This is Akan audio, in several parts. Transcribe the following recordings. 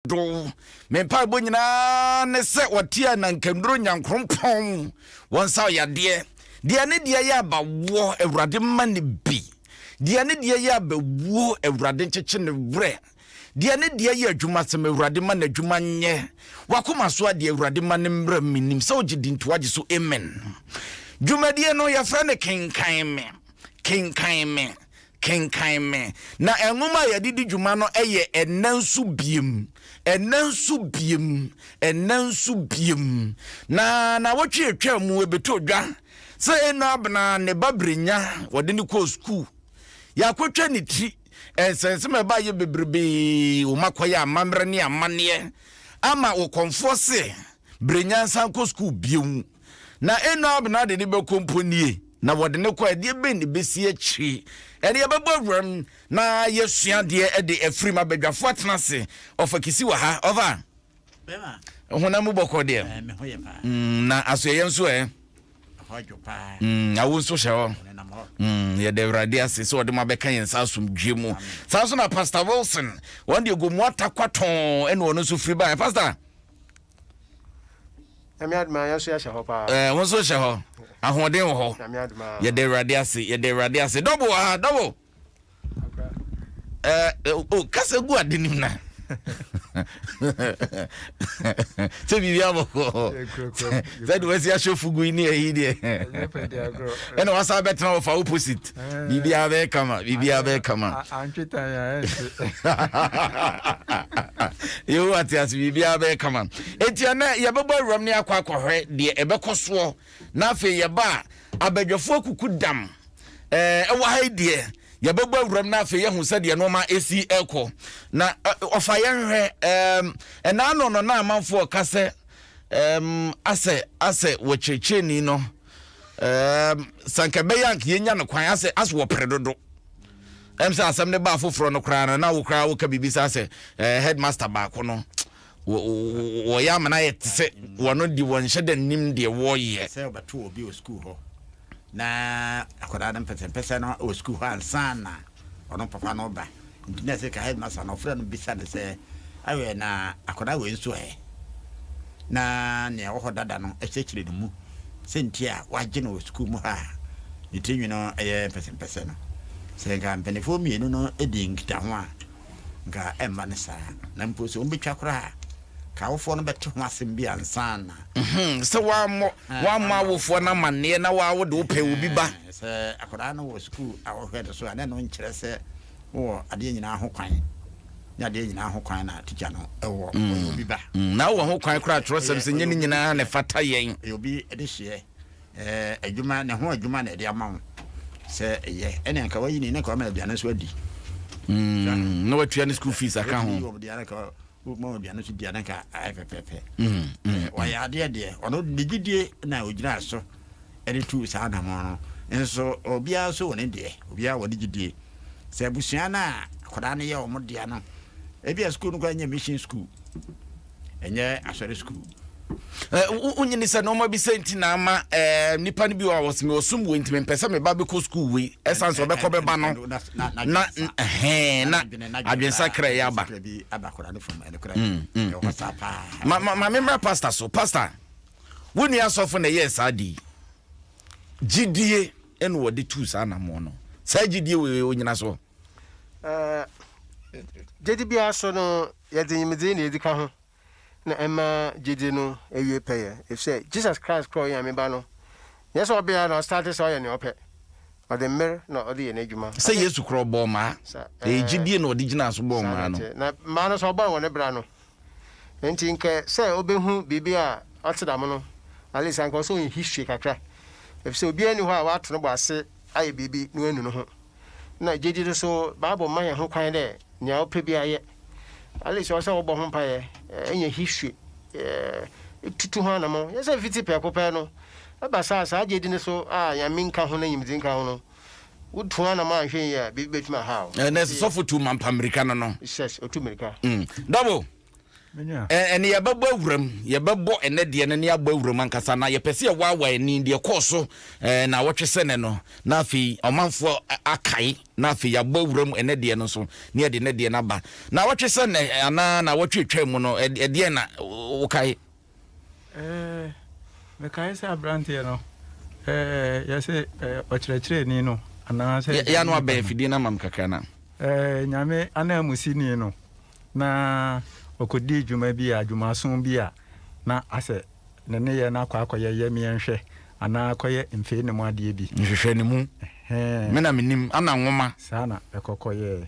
do me pa bo nyina ne se wotia na nkanduro nyankrompon wonsa yade de ne de ya ba wo awurade ma ne bi de ne de ya ba wo awurade ncheche ne wre de ne de ya adwuma sem awurade ma na adwuma nye wakoma so ade awurade ma ne mra minim se ogidi ntoaje so amen dwumadie no ya fra ne kenkan me na enwuma ya didi dwuma no eye enansu biem na wotwe atwa mu ebeto dwa se eno abna ne babrenya wode ne ko school ya kwotwa ne ti ensensem ba ye bebrebe o makoya amamre ne amane ama o konfose brenya san ko school biem na eno abna de ne be komponie na wode ne ko ade be ne besi achi ene yebabawram na yesua de ede afrim abadwafo atenase ofakisi wa ha over bema hona mu boko de me hoye pa na aso yenso hojo pa awu so hye ye de radio ase so de mabeka yensa asomdwe mu sa so na Pastor Wilson wonde gomu atakwaton ene wono so free by pastor Amiadma yaso ya hye pa won so hye ho ahoden wo ho ye de radio ase double ha double kasa gu adenim na se bibia boko se do esi ashofugu ini ehi de eno wasa betra of opposite bibia be kama antweta ya yo atias bibia be kama etiana ye bebo awram ne akwa de ebekoso na afi ye ba abadwafo kukudam ewo haide ya bebo awram na afi ye hu se de no ma esi eko na ofa ye hwe na no na amanfo kase ase wo checheni no sanka beyank yenya no kwan ase wo predodo say asem ne ba foforo no kra na wo kra wo ka bibisa ase headmaster ba ko no wo ya mana yetse wono di won hyede nim de wo ye say obato obi o school ho na akoda na pese no o school ho ansana ono papa no ba ntina se ka headmaster no frɛ no bisa de se awe na akoda we nso na ne wo dada no ekyekire no mu sentia waje no school mu ha nitinwi no pese no se ga mpenefo mienu no edi nkita ho a nga emma ne sa na mposo ombetwa kora ka wofo no beto ho asem bi ansana se wa wofo na manne na wa wo de ope obi ba se akoda no wo school awo hwede so ana no nkyere se wo ade nyina ho kwan ya ade nyina ho kwan na teacher no ewo obi ba na wo ho kwan kora trosem se nyini nyina na fata yen obi ede hye adwuma ne ho adwuma na ede ama se ye ene nka wayi ni ne ka ma aduane so adi no watua ne school fees aka ho wo de ka mo aduane so dia nka pepepe wa ya de ono digidie na ogyina so ene tu sa na mo no enso obia so woni de obia wo digidie se abusua na koda ne ye o mo dia no ebia school no kwa nya mission school enye asore school unyini se no ma bi senti na ama nipa ne bi wa wosme osum wo ntime pesa me ba be ko school we essence obekọ be ba no na adwensa kra ya ba abakora no from elekra ma memra pastor so pastor woni asofo na yes adi gidie en wo de tu sa na mo no sa gidie we onyina so jedi bia so no ye de nyimede na edika ho na ema jedi no ewie peye if say Jesus Christ call ya me ba no yes obia no start so ya ne ope o de mer no o de ye na adwuma say Yesu kro bo ma gidie no de gina so bo ma no na ma no so bo won bra no enti nke say obehu bibia otedam no ali san ko so in history kakra if say obia ni ho a wato no bo ase aye bibi no anu no ho na jedi so bible man ya ho kwan de nya ope bia ye ali so so bo ho pa ye enye history tutu ho na mo ye say fiti pe ko pe no aba sa jedi ne so ya minka ho na yimdi nka ho no wutu na ma hwe ya bibi betuma ha na so for two man pa America no yes otu America double ene ye babo awuram ye babo ene de ne ne abo awuram ankasa na ye pese ye wawa eni de koso na wotwe ne no na afi omanfo akai na afi ya bo awuram ene de no so ne de ne de na ba na wotwe ne ana na wotwe twam no de na wokai me kai se abrante no yese ochirechire ni no ana se ya no aba fidi na mam kakra na nyame ana musini no na okodi dwuma bi a dwumason bi a na ase ne ye na akwakoye ye mienhwe ana akoye mfe ne mu ade bi nhwehwe ne mu me na menim ana nwoma sana ekokoye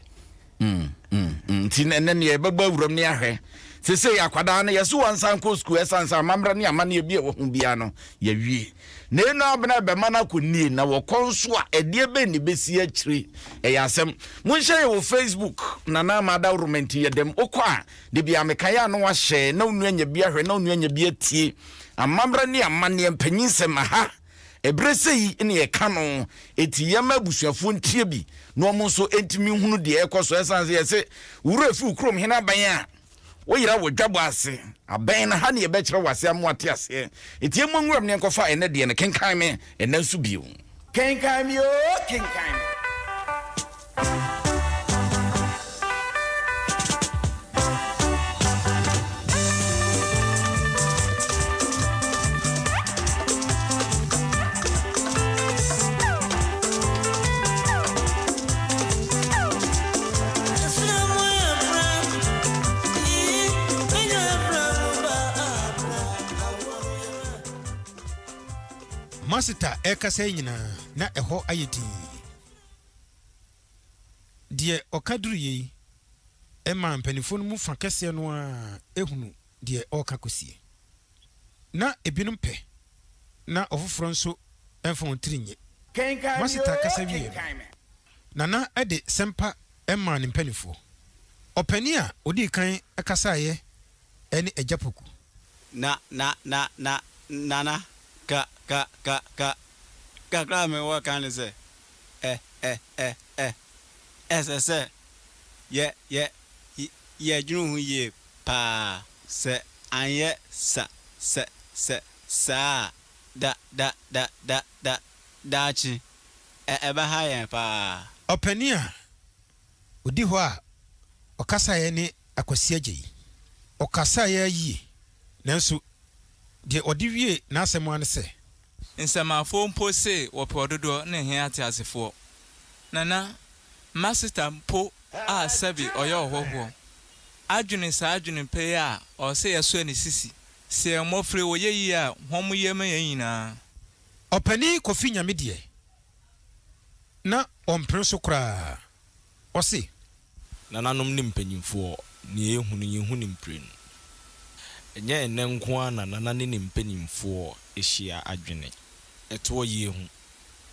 ti ne ne baba wuram ne ahwe sese yakwada na yeso wansan ko school esansa mamra ne amane bi e wo hu bia no ya wie na eno abna be mana ko nie na wo konso a ede be ne besi akiri e yasem munhye wo Facebook na na ma da romenti yedem okwa de bia mekaya no wa hye na onu anya bia hwe na onu anya bia tie amamra ne amane empanyinsem ha ebresei ne ye kano eti yama busuafo ntie bi no omo so entimi hunu de ekoso esanse yese wura fi ukrom hena ban a woyira wodwabo ase aben na ha ne be kire wase amoate ase eti emonwuram ne nkofa ene de ne kenkan me ene nso bio kenkan me o kenkan me Masita ekasa nyina na eho ayeti die okaduru yi ema mpanifo no mu fa kese no a ehunu die okakosie na ebinum pe na ofoforo nso enfon tirinye Masita kasa wie na ade sempa ema ne mpanifo opani a odi kan akasa ye ene ejapoku na ka me wa kan se ss ye junu hu ye pa se anye sa da chi ba ha ye pa opani a odi ho a okasa ye ne akwasi agyi okasa ye yi nanso de odi wie na asemo an se nsamafo mpo se wopododo na he ate asefo nana Masita mpo a sabi oyo hoho adwene sa adwene pe a o se yeso ani sisi se mofre wo yeyi a hom yema yina opani kofi nyame de na omprenso kra o se nananom ne mpanyimfo ne ehunu yehunu mpren enye ene nko ana nanane ne mpanyimfo ehia adwene eto yehu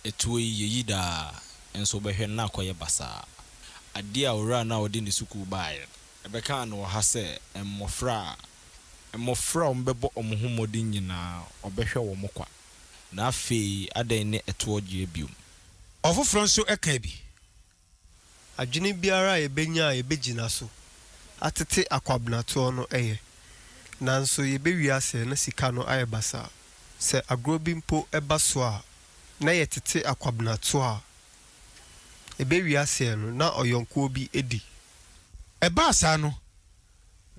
eto yeyi da enso behwe na akoye basa ade a ora na odi ne suku bae ebeka na ha se emmofra ombebo omohomodi nyina obehwe wo mokwa na afi adan ne eto gye biom ofofro nso eka bi adwene biara ebenya ebegina so atete akwabnato no eye nanso yebewi ase na sika no ayebasa se agrobi mpo ebaso a na yetete akwabnato a ebewi ase no na oyonko bi edi ebasa no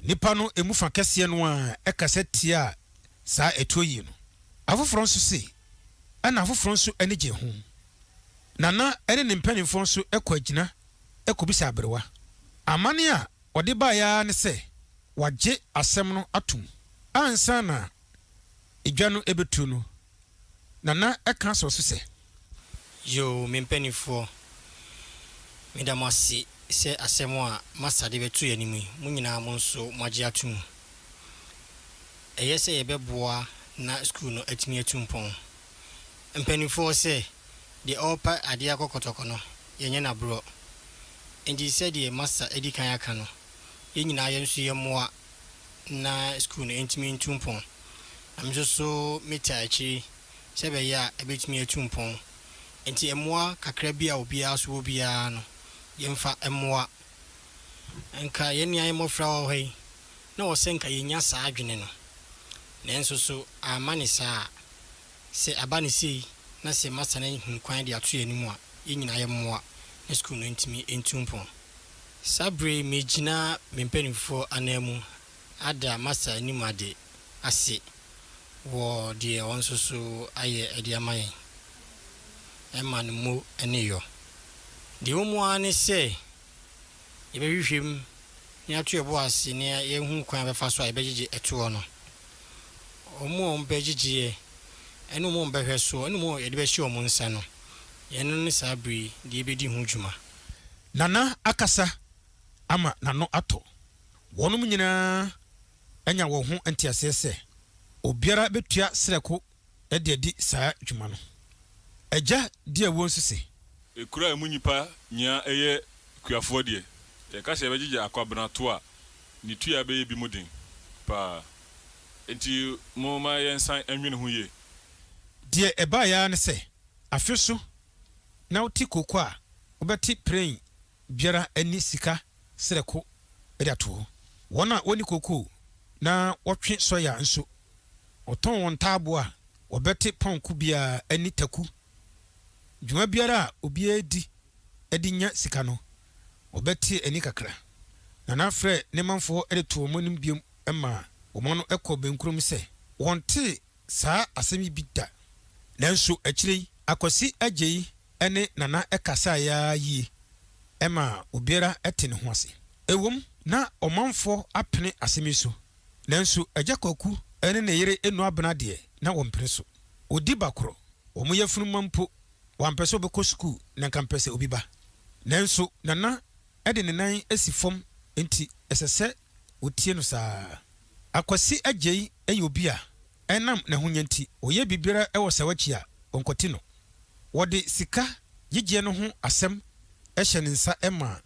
nipa no emufa kese no a ekase tia sa etoyi no afoforo nso se ana afoforo nso enije ho nana ene ne mpanimfo nso ekwagyina ekobisa abrewa amane a ode ba ya ne se wagye asem no atum ansa na edwa no ebetu no nana eka so se yo mempanifo medamasi se asem a masade betu yanimi munyina mo nso magye atum eyese yebeboa na school no atimi atumpon mpanifo se the opa ade akokotoko no yenye na bro endi se the master edikan aka no yenyina yenso yemoa na school no entimi ntumpon amso so metachi sebe ya ebetimi atumpon enti emoa kakra bia obi aso obi a no yemfa emoa enka yenia yemofra wo hei na wɔsɛ nka yɛnya saa adwene no nanso so ama ne saa sɛ aba ne sei na sɛ masa no hu kwan de ato anim a yɛnyina yɛ mmoa na sukuu no ntumi ntu mpɔn saa bere megyina me mpanimfoɔ anan mu ada masa anim ade ase wɔ deɛ wɔn nso so ayɛ ɛde ama yɛn ɛma no mo ne yɔ deɛ wɔ mu ara ne sɛ yɛbɛhwehwɛ mu na ato yɛbɔ ase na yɛhu kwan bɛfa so a yɛbɛgyegye ɛtoɔ no ɔmo a ɔmbɛgyegyeɛ ɛne ɔmo ɔmbɛhwɛ so ɛne ɔmo yɛde bɛhyɛ ɔmo nsa no yɛno ne saa bere deɛ yɛbɛdi ho dwuma nana akasa ama nano atɔ wɔnom nyinaa anya wɔn ho nteaseɛ sɛ obiara bɛtua serɛko de adi saa dwuma no agya di ɛwɔ nso se ekura emu nipa nya ɛyɛ kuafoɔ deɛ yɛka sɛ yɛbɛgyegye akwabena to a ne tua bɛyɛ bi mu den paa enti mo ma yɛnsan anwene ho yie deɛ ɛbaa ya ne sɛ afe so na wote koko a wobɛte prɛn biara ani sika serɛko de ato hɔ wɔn a wɔni koko na wɔtwe sɔya nso ɔtɔn wɔn taabo a wɔbɛte pɔnko biara ani taku dwuma biara a obiara di de nya sika no wɔbɛte ani kakra na n'afrɛ ne manfoɔ de to wɔn anim biom ma wɔn no kɔ benkurom sɛ wɔnte saa asɛm yi bi da nanso akyire yi akwasi agye yi ne nana kasa ya yie ɛma obiara te ne ho ase ewom na ɔmanfoɔ apene asɛm yi so nanso agya kwaku ne ne yere enu abena deɛ na wɔmpere so odi bakoro wɔn yɛfunu mampo wampɛ sɛ ɔbɛkɔ sukuu na nka mpɛ sɛ obi ba nanso nana de ne nan asi fam nti ɛsɛ sɛ otie no saa akwasi agye yi yɛ obi a ɛnam ne ho nya nti ɔyɛ biribiara wɔ sawakyi a ɔnkɔte no wɔde sika gyegyeɛ no ho asɛm hyɛ ne nsa ma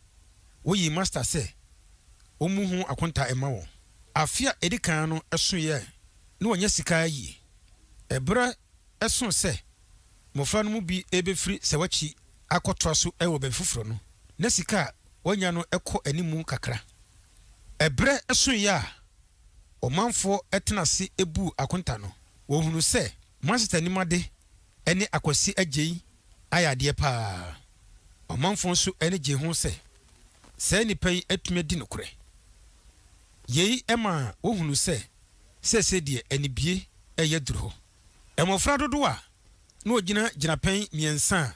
woyi master sɛ ɔmu ho akonta ɛma wɔn afe a ɛdi kan no ɛsoeɛ na wɔnyɛ sika yie ɛberɛ ɛso sɛ mmɔfra no mu bi ɛbɛfiri sawakyi akɔtoa so wɔ baabi foforɔ no na sika a wɔanya no ɛkɔ animu kakra ɛberɛ ɛsoeɛ a ɔmanfoɔ ɛtena ase ebu akonta no wɔhunu sɛ master nimade ɛne akwasi agye yi ayɛ adeɛ paa ɔmanfoɔ nso ɛne gye ho sɛ saa nipa yi atumi adi nokorɛ yei ɛma wɔhunu sɛ sɛsɛ deɛ anibie ɛyɛ duru hɔ mmɔfra dodoɔ a na wɔgyina gyinapɛn mmiɛnsa a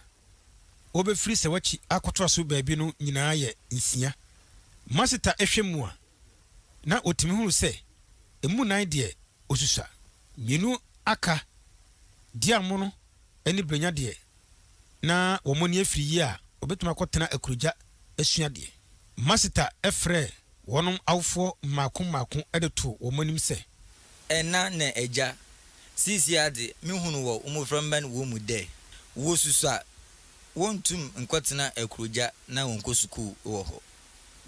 wɔbɛfiri sɛ wakyi akɔtoa so baabi no nyinaa yɛ nsia masita ɛhwɛ mu a na ɔtumi hunu sɛ emu nan deɛ osusa mmienu aka diamo no ani brenya deɛ na wɔn ni afiri yi a obetuma akɔtena akurugya asua deɛ masita ɛfrɛ wɔn awfoɔ mmaako ɛde to wɔn anim sɛ ɛna na agya sisi ade mehunu wɔ umofra mba no wɔ mu dɛ wo susa wontum nkɔtena akurugya na wɔnkɔ sukuu wɔ hɔ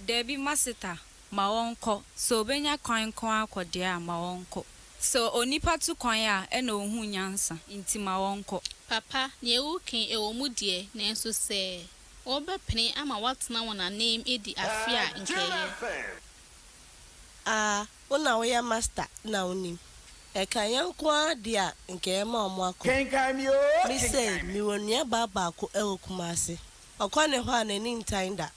Debi masita ma wonko so benya kwan kwan akɔde a ma wonko so onipa tu kwan a ɛna ohun nyansa nti ma wonko papa ne ewu ken ewo mu de na nso sɛ obɛpene ama watena wona name edi afia nkɛyɛ wona wo ya master na onim ɛkanyanko a dia nkɛyɛ ma ɔmo akɔ Kenkan Me o me sɛ mi wonua baba ko ɛwɔ kumase ɔkɔ ne hɔ a n'ani ntan da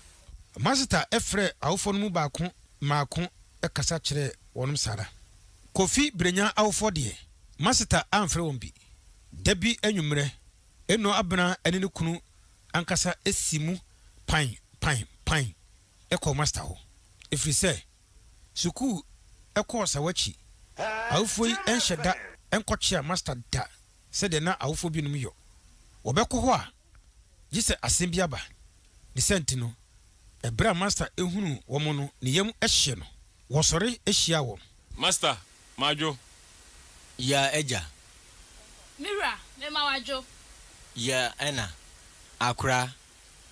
masita ɛfrɛ awfoɔ no mu baako maako ɛkasa kyerɛ wɔnom sara kofi brenya awfoɔ deɛ masita amfrɛ wɔn bi dabi anwummerɛ eno abena ɛne ne kunu ankasa esi mu pan ɛkɔ master hɔ ɛfiri sɛ sukuu ɛkɔɔ sawakyi awfoɔ yi ɛnhyɛ da ɛnkɔkyea master da sɛdeɛ na awfoɔ bi nom yɔ wɔbɛkɔ hɔ a gye sɛ asɛm bi aba ne sɛnti no ɛberɛ master ehunu wɔn no ne yam ɛhyɛ no wɔsɔre ahyia wɔn master majo ya agya mira me ma wajo ya ɛna akora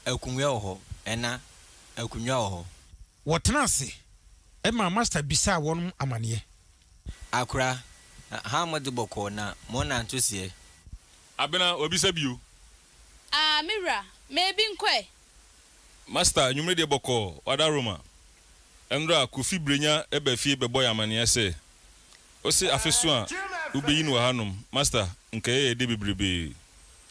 akunwa wɔ hɔ ɛna akunwa wɔ hɔ wɔtena ase ɛma master bisa wɔn amaneɛ akora ha mode bɔkɔ na mo na ntosiɛ abena obisa bio mira maybe nkwe master nyumre de bɔkɔ wada roma Emra Kofi Brenya ebe fie bebo ya mane ese. Ose afeso a ubeyi no hanom master nke ye de bebrebe.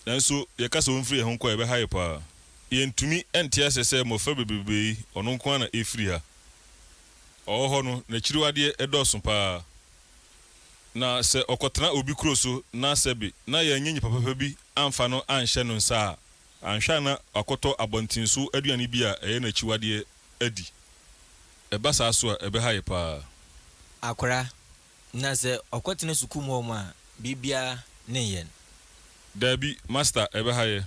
Nanso ye kasa onfiri ho kwa ebe haye pa. Ye ntumi ente asese mo fa bebrebe ono nko na efiri ha. Oho no na chiriwade edoso pa. Na se okotena obi kroso na sebi na ye nyenyi papa bi amfa no anhye no nsa anhwa na akoto abontinso aduane bi a eye na chiwade adi. Eba sa so ebe haye pa. Akora na se okotena suku mu ma bibia ne yen. Dabi master ebe haye.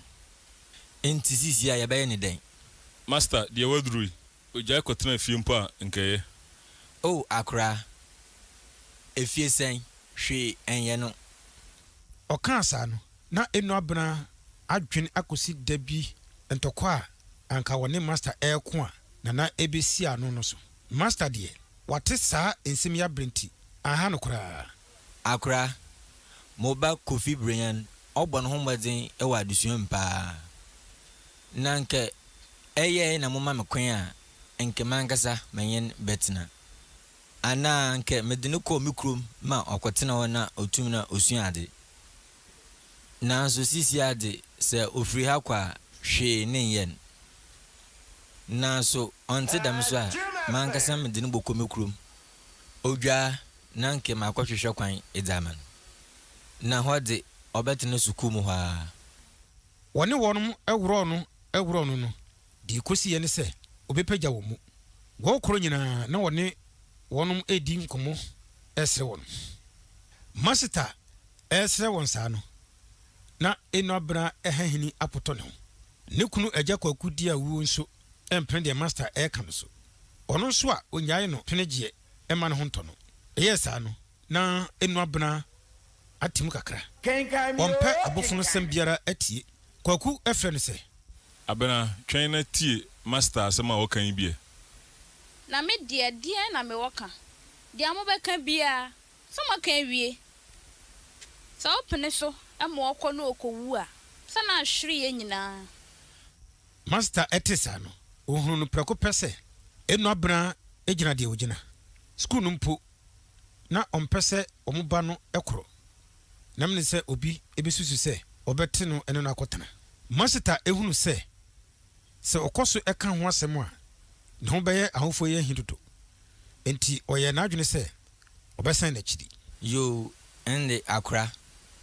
Enti sisi ya be ne den. Master de wadrui oja kotena fie mpo a nkeye. Oh akora efie sen hwe enye no. Oka asa no na enu abena adwene akosi dabi ntokwa anka woni master eko a na ebesi ano no so. Master de wate saa ensem ya brenti aha no kora. Akora moba Kofi Brenya obon ho mbadin e wa adusuam pa. Nanke eye na moma mekwan a enke mankasa menyen betina. Ana nke medine ko mikrom ma okotena wona otum na osuade. Na so sisi ade se ofri ha kwa hwe ne yen. Na so onte dam so a mankasa medine boko mikrom. Odwa na nke makwahwehwe kwan edaman. Na hode obetene suku mu ha. Wone wonum ewro no di kosi ye ne se obepagya wo mu. Wo koro nyina na wone wonum edi nkomo esre won. Masita esre won sa no na enobra ehahini apoto ne ho. Ne kunu agya kwakudi a wuo nso empren de master eka no so. Ono nso a onyaye no penegie ema ne ho nto no. Eyesa no na enobra atim kakra. Kenkan Me Ompe abofunu sem biara atie. Kwaku efre ne se Abena twen na tie master asema wo kan bie. Na me die na me woka. Dia mo beka bia. So mo kan wie. So opene so emo okọ na okowu a. So na ahwere ye nyina. master etisa no ohunu no preko pese enu abra egina de ogina. School no mpo na ompese omuba no ekoro. Na mne se obi ebesusu se obete no eno na akotena. Master ehunu se okoso eka ho asem a ne ho beye ahofo ye hidodo. Enti oye na adwene se obesan na chidi. Yo ende akora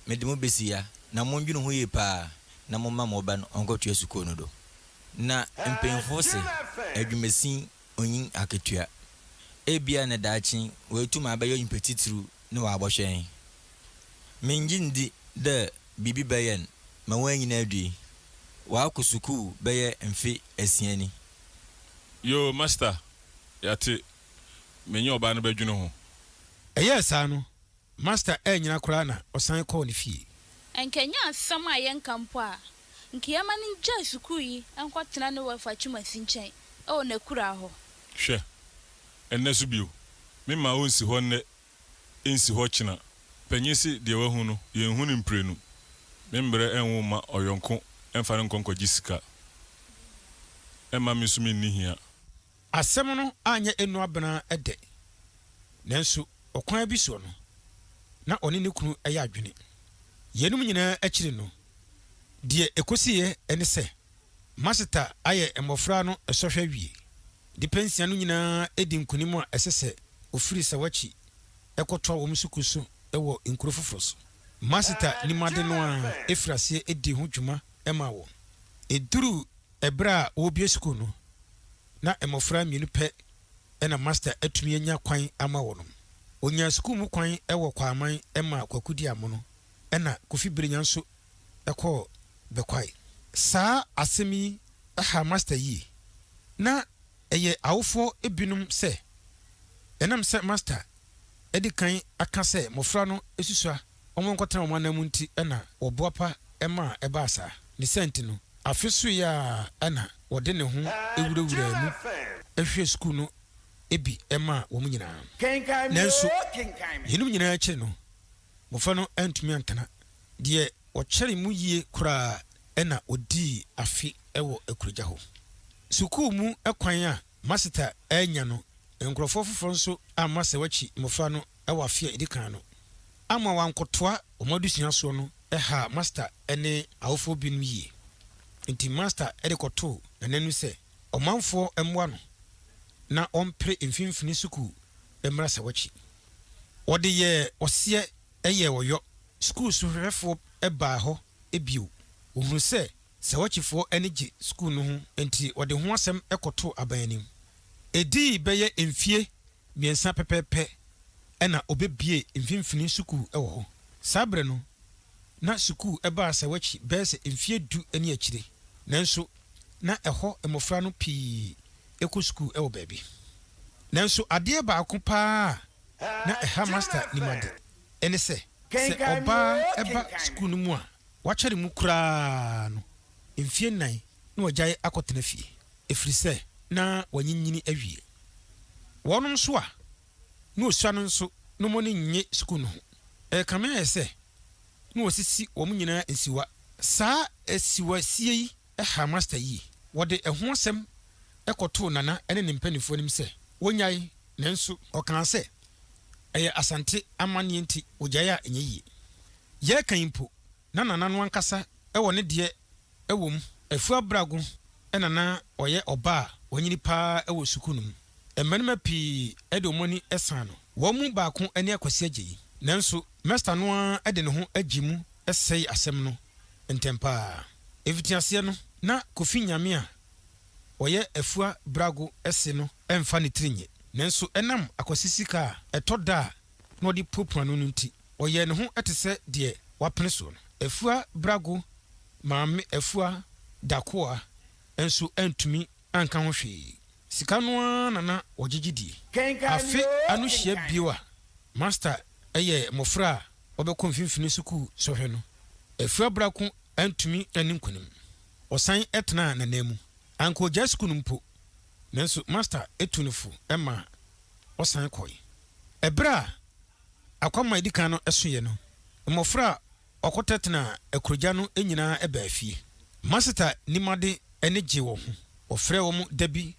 medimo besia na mondwene ho ye pa na momma moba no onkotua suko no do. Na empenfo se adwumesin onyin aketua. Ebia na daachi wetum abayo impetitru ne wa abohwen. Menjindi de bibi bayen ma wanyi na adui. Wa kusuku beye mfe asiani. Yo master yate menye oba no badwene ho. Eyesa no master enyina kora na osan ko ne fie. Enkenya asam a yenkampo a. Nkiyama ni nja suku yi enkotena ne wafa chumasi nchen. O na kura ho. Hwe. Enne so bio. Me ma onsi ho ne ensi ho china. Panyisi de wahu no ye hu ni mprenu. Me mbre enwo ma oyonko emfa ne nkonko gisika. Emma me sumi ni hia. Asem no anya enu abena ede. Nanso okwan bi so no na oni ne kunu eya adwene. Yenum nyina akiri no die ekosiye ene se masita aye emofra no esohwe wie. Dipensia no nyina edi nkunimu a esese ofiri sawachi ekoto wo msukusu ewo nkuro foforo so. Masita ni made no a efrase edi ho dwuma ema wo. Eduru ebra obi esku no na emofra mienu pe ena master atumi anya kwan ama wo no. Onya school mu kwan ewo kwaman ema kwakudi amono ena Kofi Brenya nso ekọ bekwai. Saa asemi aha master yi na eye awofo ebinum se enam se master edi kan aka se mofra no esusua omo nkotena omo anamu nti ena oboapa ema eba asa ni senti no afesu ya ena wode ne ho ewurawura mu ehwe school no ebi ema wo munyina nanso yenum nyina ache no mofra no antumi antana de o kyere mu yie kura ena odi afi ewo akurugya ho. Suku mu ekwan a masita enya no nkrofo foforo nso ama sɛ wachi mmofra no ɛwɔ afia edikan no ama wankotoa ɔmadusua so no ɛha master ɛne awofo binom yie nti master ɛde kɔto nananu sɛ ɔmanfoɔ ɛmmoa no na ɔmpere mfimfini sukuu ɛmmra sɛ wachi wɔde yɛ ɔseɛ ɛyɛ wɔyɔ sukuu so hwɛfoɔ ɛbaa hɔ ebio ohunu sɛ wachifoɔ ɛne gye sukuu no ho nti wɔde ho asɛm ɛkɔto abanim edi bɛyɛ mfie miɛnsa pɛpɛpɛ ɛna obebie mfimfini sukuu ɛwɔ hɔ sabre no na sukuu ɛbaa sɛ wachi bɛyɛ sɛ mfie du ani akyire nanso na ɛhɔ mmofra no pii ɛkɔ sukuu ɛwɔ baabi nanso adeɛ baako paa na ɛha master nimade ɛne sɛ ɔbaa ɛba sukuu no mu a wakyɛre mu koraa no mfie nan na wɔgyae akɔtena fie ɛfiri sɛ na wanyinyini awie wɔnom nso a na osua no nso no mo ne nye sukuu no ho ɛkame ayɛ sɛ na wɔsisi wɔn nyinaa nsiwa saa asiwasie yi ɛha master yi wɔde ɛho asɛm ɛkɔtoo nana ɛne ne mpanimfoɔ nim sɛ wɔnyae nanso ɔkaa sɛ ɛyɛ asante amanneɛ nti wɔgyae a ɛnyɛ yie yɛkan mpo na nana no ankasa ɛwɔ ne deɛ ɛwɔ mu afua brago ɛna na ɔyɛ ɔbaa wɔnyini paa ɛwɔ sukuu no mu mmarima pii ɛde wɔn ani ɛsan no wɔn mu baako ɛne akwasi agye yi nanso master no a ɛde ne ho agye mu ɛsɛe asɛm no ntɛmpaa efitiaseɛ no na kofi nyame a ɔyɛ afua brago ɛse no ɛmfa ne tirinye nanso ɛnam akwasi sika a ɛtɔ da a na ɔde popra no nti ɔyɛ ne ho ɛte sɛ deɛ wapene so no afua brago maame afua dakoa enso antumi anka ho hwee sika no na wɔgyegye die afe anu hyia bio a master ɛyɛ mmofra a ɔbɛkɔ mfimfini sukuu sɔhwɛ no afua brago antumi ani nkonim ɔsan ɛtena nanamu anko gya sukuu no mpo nanso master etunifo ɛma ɔsan kɔe ɛbra akwama edikan no ɛsoyɛ no mmofra ɔkɔtɛtena akurogya no nyinaa ɛbaa fie master nimade ɛne gye wɔ ho ɔfrɛ wɔn dabi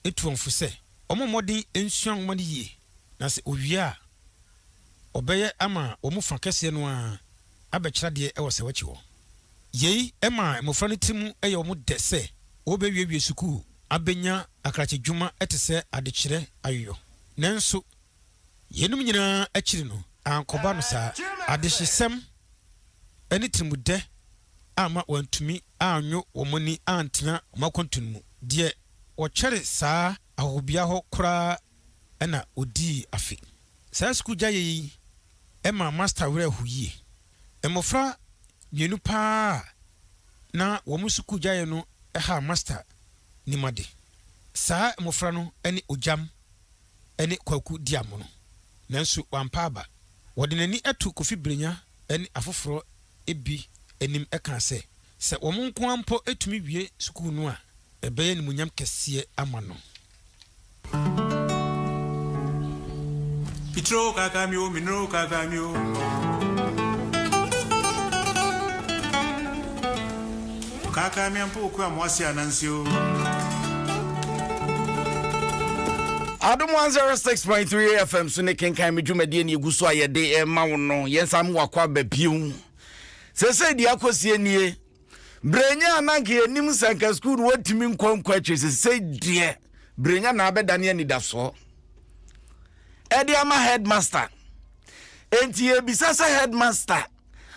etuonfo sɛ ɔmo mmɔden nsuan wɔn yie na sɛ owie a ɔbɛyɛ ama wɔn fa kɛseɛ no a abɛkyerɛ deɛ ɛwɔ sɛ wɔkyi wɔ yei ɛma mmofra no timu ɛyɛ wɔn dɛ sɛ wɔbɛwiewie sukuu abɛnya akrakye dwuma ɛte sɛ adekyerɛ ayoyɔ nanso yenum nyinaa akyiri no ankɔba no saa adehyesɛm ɛne tirimudɛ ama wantumi anwo wɔn ni antena ɔmakɔntun mu deɛ wɔkyɛre saa ahobia hɔ koraa ɛna odii afe saa sukuu gya yi ɛma master werɛ ho yie mmofra mmienu paa na wɔn sukuu gya no ɛha master nimade saa mmofra no ɛne ogyam ɛne kwaku diamo no nanso wampa aba wɔde n'ani ɛto kofi brenya ɛne afoforo ebi anim ɛka sɛ wɔn nko ampo etumi wie sukuu no a ɛbɛyɛ nimunyam kɛseɛ ama no Pitro kakamio minro kakamio kakamia mpo kwa mwasi anansio Adom 106.3 FM so ne Kenkan Me dwumadie ne egu so ayede ma wo no yensam wakwa babiu sese di akosie nie brenya ananke anim sanka school watimi nkwankwa twe sese die brenya na abedane ani daso edi ama headmaster enti ebisasa headmaster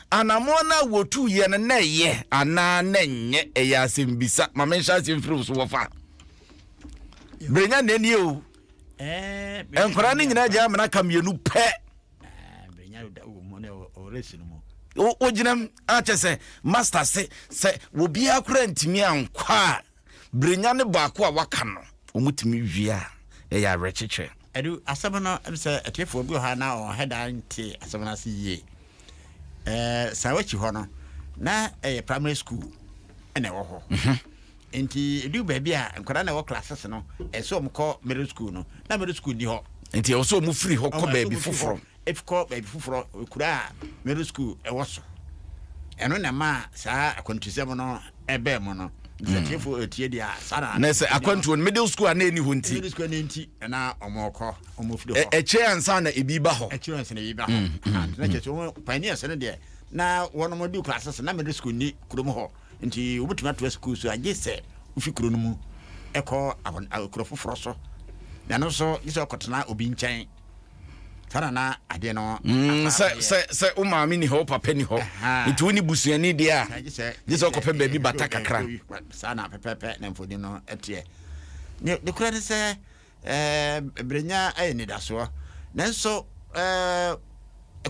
anamona wotu ye na ye ana na nye eya asembisa mamensha simfru so wofa brenya na nie o enkora ni nyina gya mena kamienu pɛ brenya wo mo ne o resinu mo o ginam a chese master se wo bia kora ntimi ankwa brenya ne baako a waka no omutimi wia ya recheche edu asabana se etefo bi ha na o head anti asabana se ye sawachi ho no na primary school ene wo ho enti edu ba bia nkora na wo classes no so mko middle school no na middle school ni ho enti o so mu free ho ko baby fufuro if ko baby fufuro kura middle school e wo so eno na ma saa akontusem no ebe mo no Chefo etie dia sana. Na se akwantu middle school ana eni ho nti. Middle school na nti na omoko omofido ho. Eche ansa na ebi ba ho. Eche ansa na ebi ba ho. Na checho pioneers no de na wono mo di classes na middle school ni krom ho. Nti obutuma to school so age se ufi kro no mu ekọ akro foforo so. Na no so iso kotena obi nchen. Sana na ade no se o maami ni ho papa ni ho itu ni busuani dia je okope baby bata kakra sana pepepe na mfodi no etie ne kura ne se brenya ni daso nanso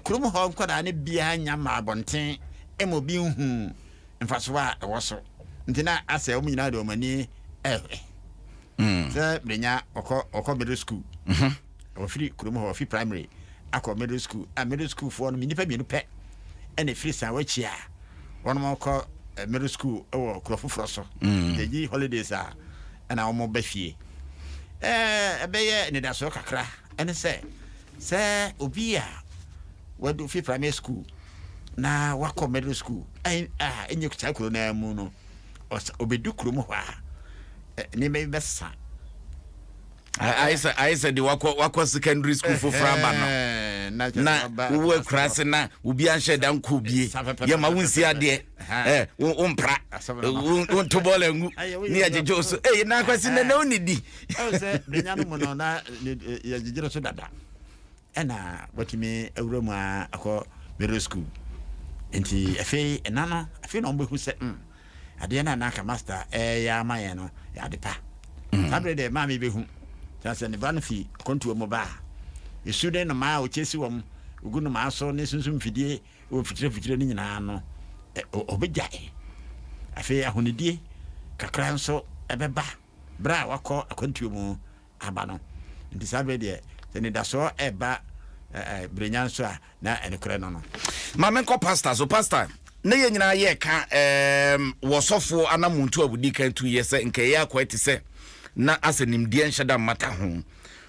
kurum ho nkwada ne bia nya ma abonten emobi hu mfaso a woso ntina ase o nyina de o mani se brenya okọ middle school ofiri kurum ho ofiri primary akọ middle school for no nipa bienu pe ene free san wachia wono mo kọ middle school wo krofoforo so dey holidays a na wo mo ba fie ebeye ne da so kakra ene se obi a wadu fi primary school na wakọ middle school enye kucha kuro na mu no obedu kurum ho a ne be besa I said the wako secondary school for fraba no na wo krase na obi an hye dan ko bie ye ma wonsi ade wompra won to ball engu ni ajejo so na kwasi na onidi se benya no no na ya jejiro so dada na watimi awuramu akọ middle school enti afi enano afi no mbehu se ade na na ka master ya amaye no ya de pa sabre de ma me behu sasa ne ba no fi kontu mo ba yesude no ma o chesi wom ugu no ma so ne sunsun fidie o fitire ni nyina no obejae afi ahonidie kakra nso ebeba bra wakọ akontu mu aba no ndi sabe de ne da so eba brenya nso a na enekre no ma menko pastor so pastor ne ye nyina ye ka wosofo anamuntu abudi kan 2 years nke ye akwati se na asenimdie nhada mata ho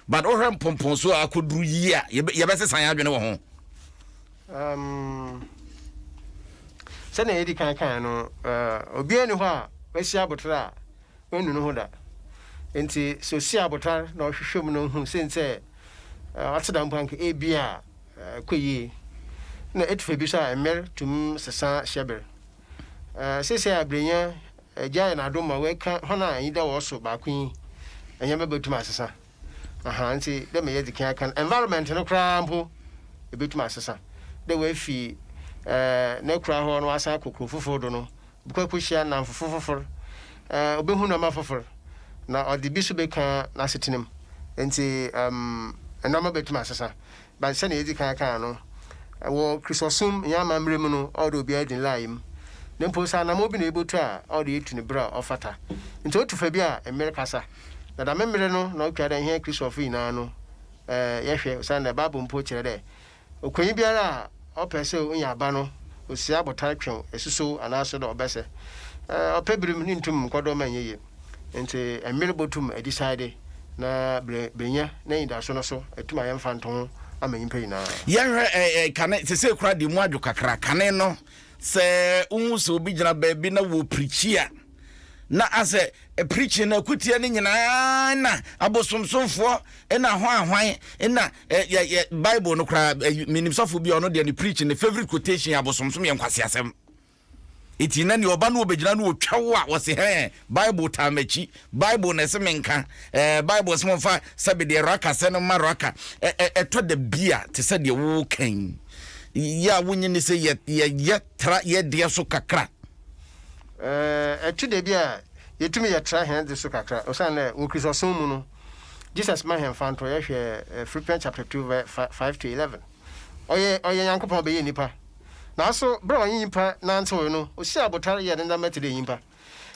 but ohre pompon so akoduru yi a ye be sesan adwene wo ho se na yedi kan no obi ani ho a wasi abotra onu no ho da enti so si abotra na ohwehwem no hu sense ateda mpanke ebia koyi na etfe bi so a emer tum sesa sheber sese abrenya Jaya na Adom we kan hona yida wo so ba kun enya be betuma asesa nti de me yedi kan environment no kra mpo e betuma asesa de we fi na kra ho no asa kokro foforo do no bukwa kuhia na foforo obehu na ma foforo na odi bi so be kan na setinem nti enama betuma asesa ba se na yedi kan no wo Chrisosum yama mremu no odo bi adin laim nempo sa na mobi na ebotu a ọ dị etu ne bra ofata nti otu fa bi a America sa na da memre no na okwa da ihe Christopher ina no yehwe sa na Bible mpo kire de okonyi biara opese onya aba no osi abotar twen esuso anaso da obese opebirim ni ntum kodo manyeye nti emere botum e decide na brenya na ida so no so etuma yemfa nton amanyimpa ina yehwe kane sese kura di mu adwo kakra kane no se unso obi gina baabi na wo preachia na ase preaching na kutia ni nyina na abosomsomfo na hwan na Bible no kra minimsofo bi ono de ni preaching the favorite quotation abosomsom ye nkwase asem iti na ni oba no obegina no otwawo a wose Bible tamachi Bible na semenka Bible semfa sabe de raka se no maraka eto de bia te se de wo kan ya wunye ni se ye tra ye de so kakra etu de bia yetumi ye tra hen de so kakra osan na wo Chrisosum mu no Jesus ma hen fanto ye hwe Philippians chapter 2 verse 5 to 11 oye yankopon be ye nipa na so bro yin nipa na nto no o si abotar ye nda mete de nipa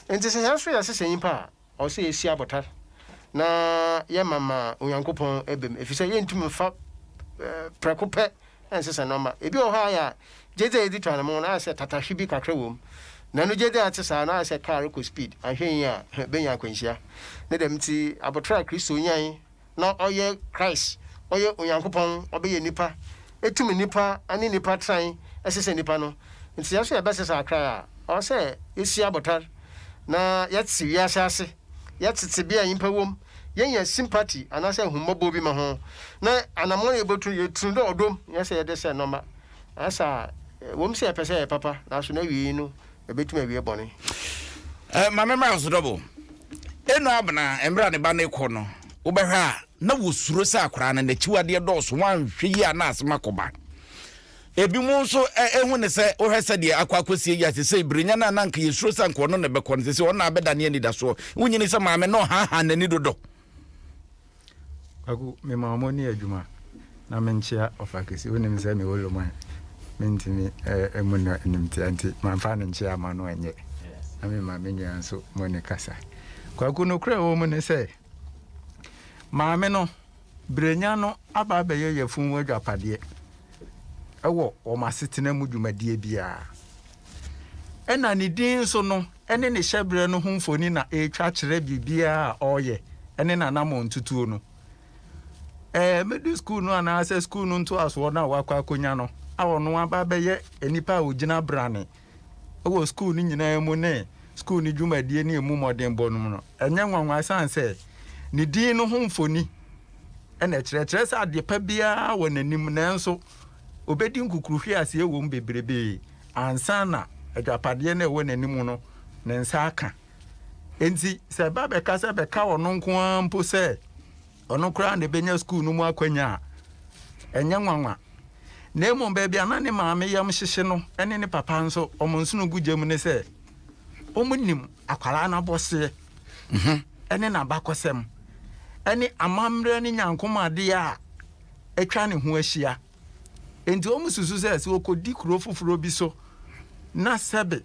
enti se yanso ya se nipa o se si abotar na ye mama onyankopon ebem efise ye ntumi fa prekope ense noma ebi o ha ya jeje edi twana mo na se tatahwi kakra wom na no jeje atisa na se car ko speed ahwen ya benya kwanhia ne dem ti abotra Kristo nyan na oye Christ oye onyankopon obeye nipa etumi nipa ani nipa tran esese nipa no nti yaso ya besesa akra o se esi abotar na yɛte wiase ase yɛtete bi a nyimpa wom yɛnya sympathy anaasɛ ahumɔbɔ bi ma ho na anamɔ no yɛbɛtu yɛtunu dɛ ɔdom yɛsɛ yɛde sɛ nɔma asa wɔm sɛ yɛpɛ sɛ yɛ papa nanso na wie no yɛbɛtumi awie bɔne mame ma so dɔbo ɛno abena ɛmmerɛ ne ba ne kɔ no wobɛhwɛ a na wɔsuro sɛ akora no n'akyiwadeɛ dɔɔso wanhwɛ yi a na asɛm akɔba ebi mu nso ehu ne sɛ wohwɛ sɛ deɛ akwakosie ya sɛ ibrenya na nanka yesuro sɛ anko no ne bɛkɔ no sɛ ɔna abɛda ne ani da so wonyini sɛ maame no ha n'ani dodo aku me maamo ni adwuma na menchia ofakesi wonim sɛ me woloma mentimi emu na nimti anti mamfa ne nchia ma no enye na me maame nya nso mo ne kasa kwaku no kra wo mu ne sɛ maame no brenya no aba bɛyɛ yɛfun wadwapade ɛwɔ ɔmasetena mu dwumadie bia ɛna ne din so no ɛne ne hyɛbrɛ no ho mfoni na ɛtwa kyerɛ bibia a ɔyɛ ɛne na namɔ ntutuo no middle school no anaasɛ school no nto aso na wakɔ akonya no awɔ no aba bɛyɛ enipa a ogyina brane ɛwɔ school no nyinaa mu ne school no dwumadie ne emu modern bɔ no no ɛnyɛ nwanwa san sɛ ne din no ho mfoni ɛna kyerɛkyerɛ sɛ adeɛ pa bia wɔ n'anim nanso obedi nkukuruhwe ase ewo mbebrebe ansana adwapade na ewo n'anim no ne nsa aka enti sɛ ba bɛka sɛ bɛka ɔno nko ampo sɛ ɔno kra ne benya school no mu akwanya ɛnyɛ nwanwa na emu baabi ana ne maame yam hyehye no ɛne ne papa nso ɔmo nso no gugye mu ne sɛ ɔmo nim akwara na bɔse ɛne na bakɔsɛm ɛne amammerɛ ne nyankomade a etwa ne ho ahyia enti omu susu sɛ okodi kuro foforo bi so na sebe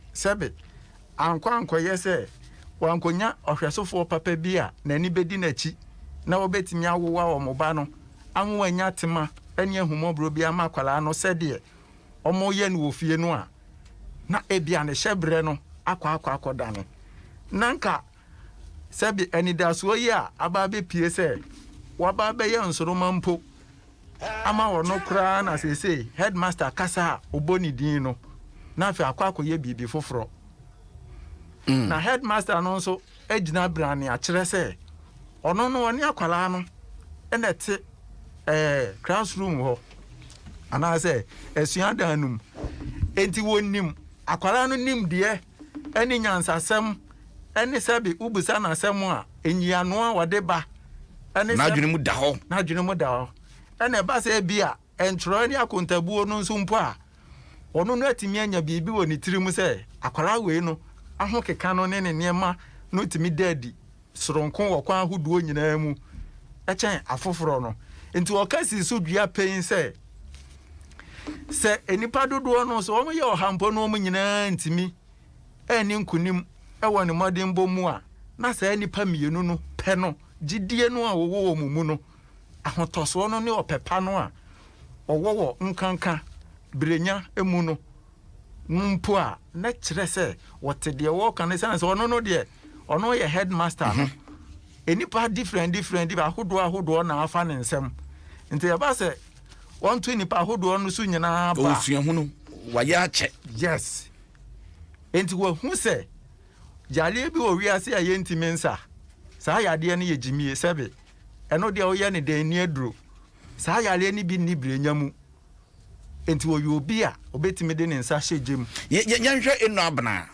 ankoyɛ sɛ wankonya ɔhwɛsofo papa bi a n'ani bedi n'achi na obetimi awowa wɔ moba no anwanya tema ɛne ahumɔbro bi ama kwala no sɛdeɛ ɔmo yɛ no ofie no a na ebia ne hyɛbrɛ no akɔdane nanka sebe anidaso yi a aba be pie sɛ waba be yɛ nsoroma mpo ama wono kra na sese headmaster kasa oboni din no na fa akwakoye bibi foforo na headmaster no nso agina brane a kyerɛ sɛ ono no oni akwala no enete classroom ho ana sɛ esua danum enti wonim akwala no nim de eni nyansasɛm eni sɛbi ubusa na asɛm a enyiano a wode ba eni na adwene mu da hɔ ene ba se bia entro ni akontabuo no nso mpo a ono no atimi anya bibi woni tirim se akwara we no aho keka no ne niema no timi dadi soronko wo kwa ahoduo nyinaa mu echen afoforo no enti okasi so dua pen se enipa dodo no so omo ye ohampo no omo nyinaa ntimi eni nkunim ewo ne modern bomu a na se enipa mienu no pe no gidie no a wo mu no ahotoso no ne opepa no a owowo nkanka brenya emu no mpo a na kyerɛ sɛ wote de wo kan sɛ ono no de ono yɛ headmaster no enipa different ahodo na afa ne nsɛm nti ya ba sɛ one to nipa ahodo no so nyina ba osua hu no wayɛ akyɛ yes enti wo hu sɛ jale bi wo wiase a yɛntimi nsa saa yade no yɛ jimie sɛbe eno de o ye ne de ni aduro saa yale ni bi ni brenya mu enti wo yobi a obetimi de ne nsa hyegem yanhwe eno abna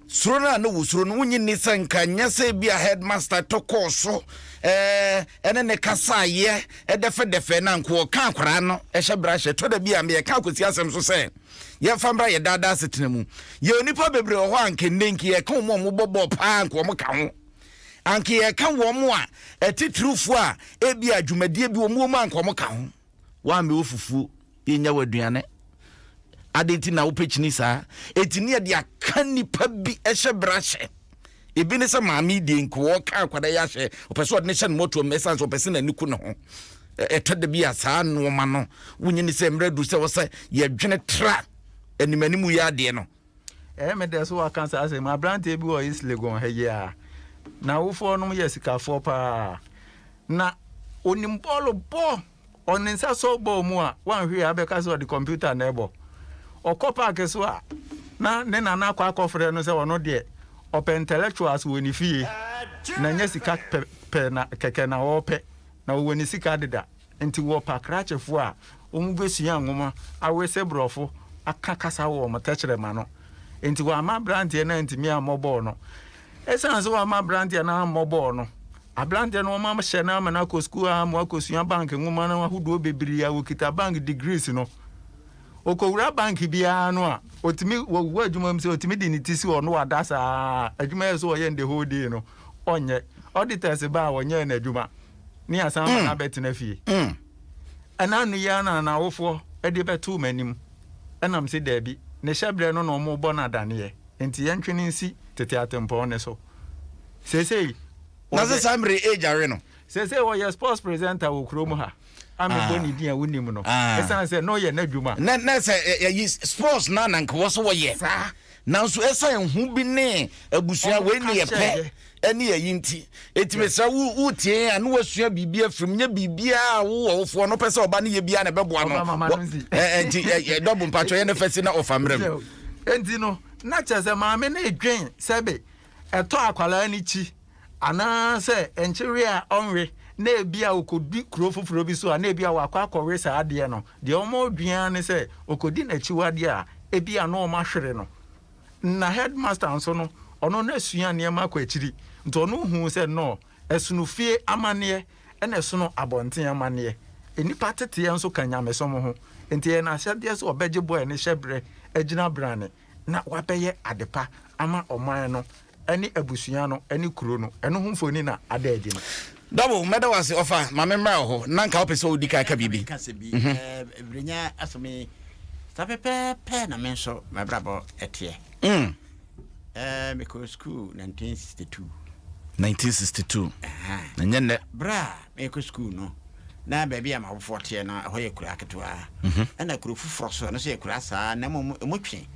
suro na no wusuro no wunyi ni sanka nyase bi a headmaster to course ene ne kasa ye defe na nko ka akora no ehye brahye to da bi a me ka akosi asem so se ye fambra ye dada setena mu ye onipa bebre ho anke nenki ye ka mo bobo pa nko mo ka ho anke ye ka wo mo a etitrufu a ebi adwumadie bi wo mo anko ka ho wa me ofufu yenya waduane adenti na wopechini saa etini ye de aka nipa bi ehye brahye ebi ne se maami de nko ka akwada ya hye opeso de ne hye moto mesa so opese na niku ne ho etode bi asa no ma no wunye ni se mredu se wo se ye dwene tra animanimu ya de no me de so wa kan sa se ma brante bi wo islegon heye a na wofo no ye sikafo pa na onimbolo bo oninsa so bo mu a wan hwe abeka so the computer na ebo okopa keso a na ne na akwa akofre no se wono de open intellectuals wɔ ne fie na nyɛ sika pɛ na kɛkɛ na wɔpɛ na wɔ ne sika deda nti wɔ pakrachefo a wɔn bɛsua nwoma awɛsɛ brɔfo aka kasa wɔ wɔn tɛkyerɛma no nti wɔ ama branteɛ na ntumi amɔbɔɔ no ɛsan so wɔ ama branteɛ na amɔbɔɔ no abranteɛ no wɔn hyɛ na ama na akɔ sukuu a mo akɔsua bank nwoma na ahodoɔ bebree a wɔkita bank degrees no okowura bank biara no a otimi wo adwuma mu sɛ otimi di ne ti si ɔno wada saa adwuma yɛ so ɔyɛ the whole day no ɔnyɛ auditors ba a wɔnyɛ na adwuma ne asan na bɛtena fie ɛna no ya na awofo ɛde bɛto manim ɛnam sɛ daabi ne hyɛbrɛ no na ɔmo bɔ na daneɛ enti yɛntwe ne nsi tete atempɔ ne so sesei na sɛ samre age are no sesei wɔyɛ sports presenter wɔ kurom ha ami boni dia wonim no esan se no ye na dwuma na se yi sports na nkwo so wo ye na so esan hu bi ne abusua we ne ye pe ene ye nti etime sa wu tie anu wasua bibia frim nya bibia wo wofo no pese oba ne ye bia na beboa no enti double mpacho ye ne fesi na ofamrem enti no na chese maame na edwen sebe eto akwala ni chi ana se enchiri a onwe na ebia okodi kuro foforo bi so a na ebia wakwa akọwe sa ade no de omo duan ne se okodi na chiwade a ebia no ma hwere no na headmaster nso no ono na sua ne ma kwa chiri nto no hu se no esunu fie amane ena esuno abonten amane enipa tete nso kanyame so mo ho enti na hyade so obeje boy ne hyebre agina brane na wabeye adepa ama oman no eni abusua no eni kuro no eno ho mfoni na ada agi no double meda wase offer ma memra ho nanka opese odika ka bibi brenya asome sapepe na menso mabrabo etie because school 1962 na nyenne bra me school no na baby am awofo tie na hoye kura ketewa na kura fufuro so na so kura saa na mo twe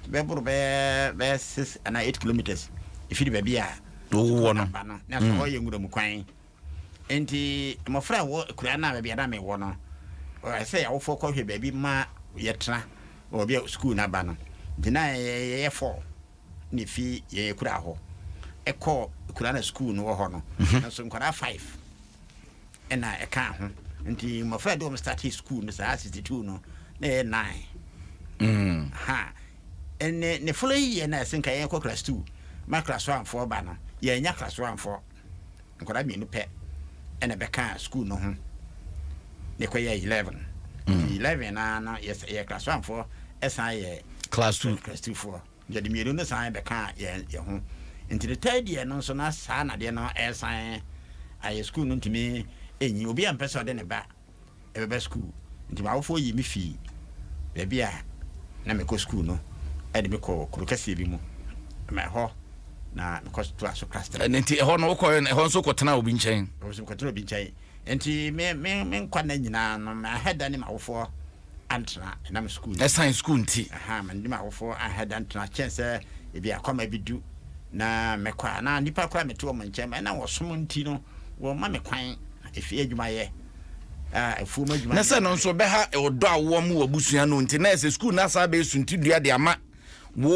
be buru be 6 and 8 kilometers if you baby a wo no na so hoye ngura mu kwan enti mo fra wo kura na baby ada me wo no I say awofo ko hwe baby ma yetra obi school na ba no dina ye 4 ni fi ye kura ho eko kura na school no ho no na so nkora 5 ena eka ho nti mo fa do start school no sa 62 no na 9 ha ene ne following year na senka ye ko class 2 ma class 1 4 ba no ye nya class 1 4 nkora mi no pe ena beka school no ho ne ko ye 11 na yes ye class 1 4 esa ye class 2 4 je de mi no sa beka ye ho nti the third year no so na sa na de no esa aye school no ntimi enyi obi am pese ode ne ba ebe school nti ma wofo yi mi fi be bia na me ko school no ede me ko krokase bi mu ma ho na me ko to aso class 3 nti ho no ko ho so ko tena obi nchen o so ko tena obi nchen nti me nkwa na nyina no ma heda ne ma wofo antra na me school science school nti ma ndi ma wofo aheda antra chance e bia kwama bidu na mekwa na nipa kwa meto mo nchen na wo som nti no wo ma me kwan efi adwuma ye efu ma adwuma na se no nso be ha odo awo mu wabusua no nti na ese school na sa be sunti dua de ama wo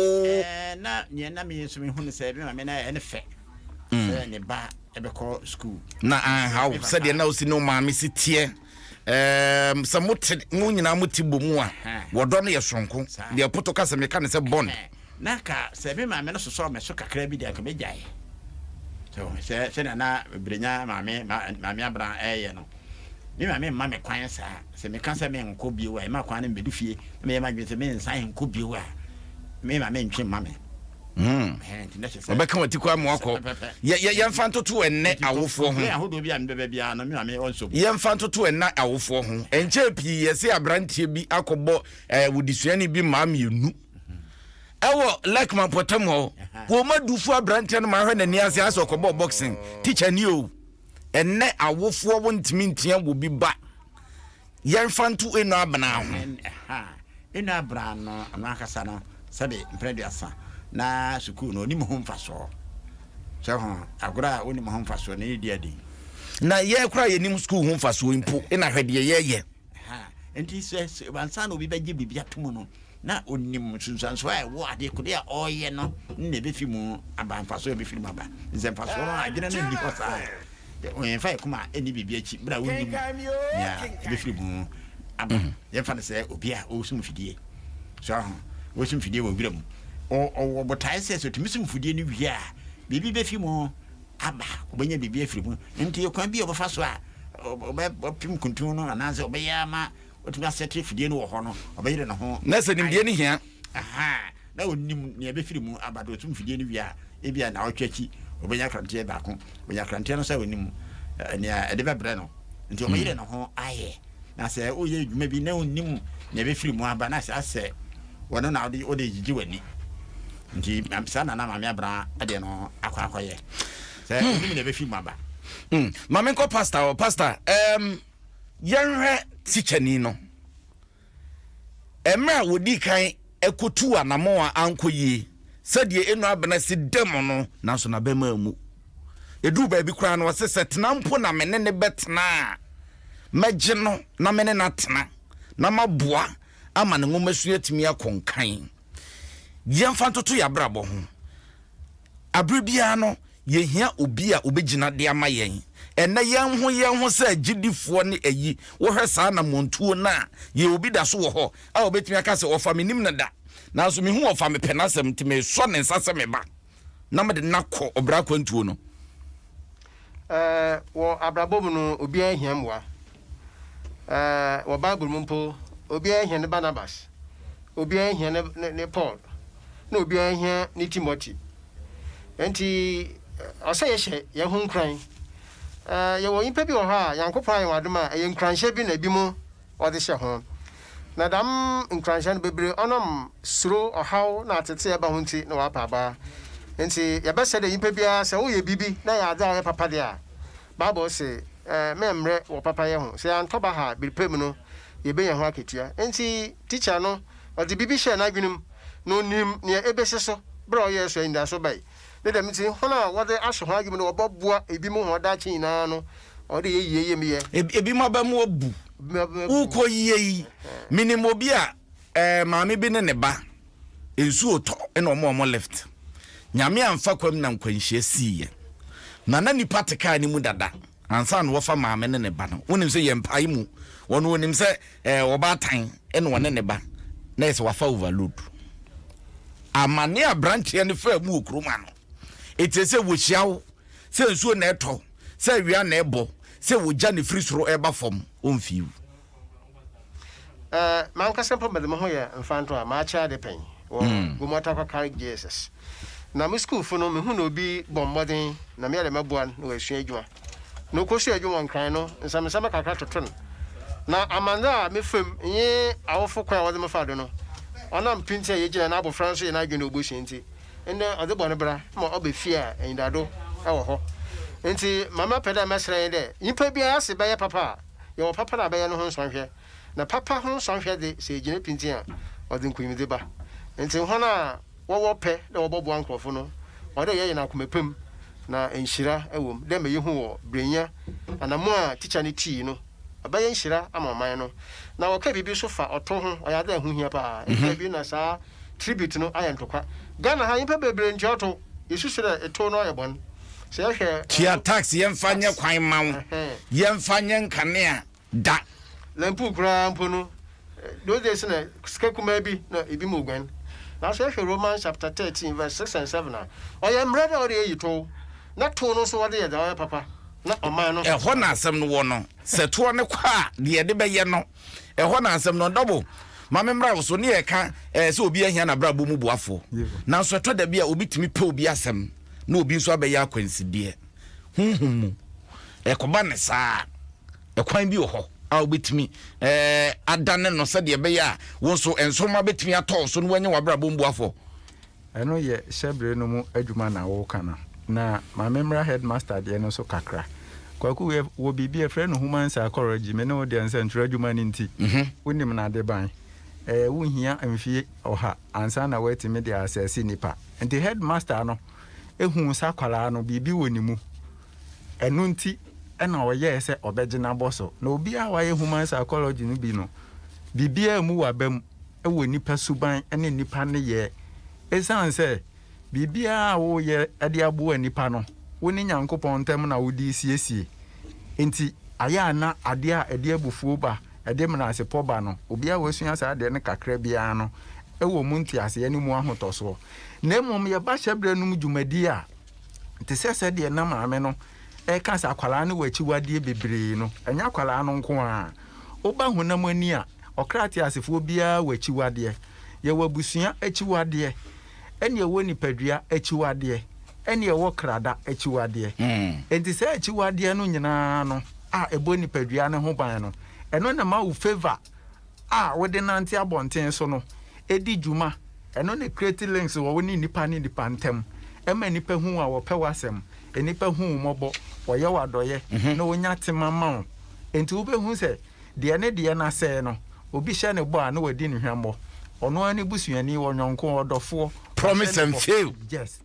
na nye na me so me hu ne se be ma me na ene fe ne ba ebe ko school na how said de na osi no ma me sitie sa mote mu nyina moti bomu a wodo no ye sonko de poto kasa me ka ne se bon naka se be ma me no so me so kakra bi de aka be jae so se na brenya ma me abra eye no me ma me kwan sa se me kan se me nko bi wa ma kwan ne bedu fie me ma dwese me nsan nko bi wa me ntwe ma me obeka wati kwa mwako ye mfantoto enne awofo ho ahodo bi am bebe bia no me onso ye mfantoto enna awofo ho enche pii ye se abrantie bi akobo wudisuani bi ma mienu ewo like man potamo wo madufu abrantie no ma hwe nani ase aso kobo boxing teacher ni o enne awofo wo ntimi ntia wo bi ba ye mfanto eno abana ho eno abra no anakasa no sabe mpreduasa na school no ni mo mfaso so ho agora oni mo mfaso na idi adi na ye kura ye nim school ho mfaso impo ina hwede ye enti sɛ bansa no obi bɛgye bibia tom no na onim sunsanso a wo ade kode a ɔyɛ no ne be fi mu abamfaso be fi mu aba nzemfaso no adwene no ndi hɔ saa o fa kuma eni bibia chi bra wonim ya be fi mu aba ye fa ne sɛ obi a o sum fidie so wo sum fidie wo bira mu o botae sɛ so tumi sum fidie ni wi a bibi be fi mu aba obenya bibia fi mu nti ye kwan bi obafa so a obepim kuntun no ananse obeya ma otumi asɛtre fidie no wɔ hɔ no ɔbɛyere ne ho na sɛ nimdie ne hia na onim ne abɛfiri mu abado otum fidie no wia ebia na ɔtwachi obɛnya kranteɛ baako obɛnya kranteɛ no sɛ onim ne ɛde bɛbrɛ no nti ɔbɛyere ne ho ayɛ na sɛ oyɛ adwuma bi na onim ne abɛfiri mu aba na sɛ asɛ wɔno na ɔde gigi wani nti amsa na maame abra ade no akɔyɛ sɛ onim ne abɛfiri mu aba maame ko pastor yɛnhwɛ teacher ni no emra wodi kan ekotu anamo a ankoyie sɛdeɛ enu abena si dem no nanso na bɛma mu edu ba bi kra no wɔse tena mpo na mene ne betena magye no na mene na tena na maboa ama ne ngoma su atimi akonkan yɛmfa ntoto ya brabɔ ho abribia no yehia obi a obegina de ama yɛn ena yɛn ho sɛ gidifoɔ ne ayi wo hwɛ saa na montuo na ye obi da so wɔ hɔ a obetumi aka sɛ ɔfa menim ne da nanso me hu ɔfa me penasɛm ntime so ne nsa sɛ me ba na me de nakɔ obra kwantuo no wo abrabom no obi ahiam wa wo bible mu mpo obi ahia ne Barnabas obi ahia ne Paul na obi ahia ne Timothy enti ɔsɛ yɛhyɛ yɛn ho nkran yɛwɔ impa bi wɔ hɔ a Yankopɔn ayɛ wadom a ɛyɛ nkranhyɛ bi na bi mu ɔde hyɛ ho na dam nkranhyɛ no bebree ɔnam suro ɔhaw na atete ɛba ho nti na wapa aba nti yɛbɛsɛ de impa biara sɛ woyɛ bibi na yɛ adze a ɔyɛ papa de a Bible sɛ mɛmmerɛ wɔ papa yɛ ho sɛ yɛantɔba ha biripɛ mu no yɛbɛnya ho akatua nti teacher no ɔde bibi hyɛ n'adwenem na onim nea ɛbɛsi so berɛ a ɔyɛ so ayinda so bae ne dɛm nti hɔn a wɔde ahyɛ ho adwuma no wɔbɛboa ebi mu ho daakye nyinaa no ɔde yɛ meyɛ ebi mu aba mu obu ukɔ yie minim obi a maame bi ne ne ba ensu otɔ na ɔmo left nyame amfa kwam na nkwanhyia siiye na nipa teka ne mu dada ansa na wɔfa maame ne ne ba no wonim sɛ yɛmpae mu wɔno wonim sɛ wɔbaatan na wɔne ne ba na yɛ sɛ wafa overload amane abranteɛ ne fa mu okroma no ete sɛ wohyiawo sɛ nsuo na ɛtɔ sɛ wia na ɛbɔ sɛ wogya ne firi soro ɛba fam omfiu man ka sempo medem ho yɛ mfanto a ma cha de pen wo gomata kwa carry Jesus na me school fo no me hu na obi bomboden na me yɛ mabuan na wasua adwuma no kosu adwuma nkran no nsame kakra toto no na amanda me fam nye awofo kwa wo de me fa do no onam pinti ye gina na abofran so ye na adwene oboshi nti ene ode bɔ ne bra ma obefi a endado ɛwɔ hɔ nti mama peda mesrɛ de impa bia ase bɛyɛ papa ye wo papa na bɛyɛ no ho nsɔnhwɛ na papa ho nsɔnhwɛ de sɛ gina pinti a ɔde nkunyim de ba nti hɔ na wɔwɔ pɛ na wɔbɔbɔ ankrɔfo no ɔde yɛ na akomepem na enhyira ɛwom de me yehu wɔ brenya anamo a teacher ne tii no abɛyɛ nhyira amaman no na wɔka bibi so fa ɔto ho ɔyɛ ada ho hia pa bi na saa tribute no ayɛ ntokwa Ghana ha impa bebre nti ɔto yesusu de eto no ayɛ bon sɛ yɛhwɛ tia tax yɛmfa nyɛ kwan ma wo yɛmfa nyɛ nkanea da lampu kura mpo no those days na skakuma bi na ebi mo gwan na so yɛhwɛ Romans chapter 13 verse 6 and 7 na ɔyɛ mmerɛ da ɔde yɛ to na to no so ɔde yɛ da ɔyɛ papa na ɔman no ɛhɔ na asɛm no wɔ no sɛ to ne kwa deɛ de bɛyɛ no ɛhɔ na asɛm no double mame mra so ne yɛka sɛ obi ahia na bra bɔ mu boafo na so to da bi a obi tumi pɛ obi asɛm na obi nso abɛyɛ akwansideɛ hunhum ɛkɔba ne saa ɛkwan bi wɔ hɔ a obetumi adane no sɛ deɛ bɛyɛ a wo so ensoma betumi atɔ so no wanya wabra bɔ mu boafo ɛno yɛ hyɛbre no mu adwuma na wo kana na mame mra headmaster deɛ no so kakra kwaku wo bibia frɛ no human psychology me no de ansa ntura adwuma ne nti wonim na de ban wo hia amfie ɔha ansa na watimi de asɛse nipa nti headmaster no ehu sakwala no bibi woni mu ɛno nti ɛna ɔyɛ sɛ ɔbɛgye na bɔso na obi a wayɛ human psychology no bi no bibia mu wabam ewo nipa suban ene nipa ne ye esan se bibia wo ye ade abo nipa no wo ni Nyankopɔn ntam na wo di siesie enti aya na ade a ade abufuo ba ade mna se poba no obia wo sua sa ade ne kakra bia no ewo mu ntiase ye ni mu ahotoso na mmom ye ba hyebra num dwumadi a te sese de na maame no ka sa akwala ne wachi wade bebre no enya akwala no nko a oba honam ani a okrati asefo bia wachi wade ye wabusua achi wade ene ewo nipadua achi wade ene ewo krada achi wade enti se achi wade no nyina no a ebo nipadua ne ho ban no eno na ma wo favor a wode nante abonten so no edi djuma eno ne create links wo ni nipa ni nipa ntem ema nipa hu a wo pe wasem enipa hu mobo wo ye wadoye na wonya temama enti wo be hu se de na se no obi hye ne bo a na wadi ne hwambo ono ani busuani wo nyonko odofo promise and fail yes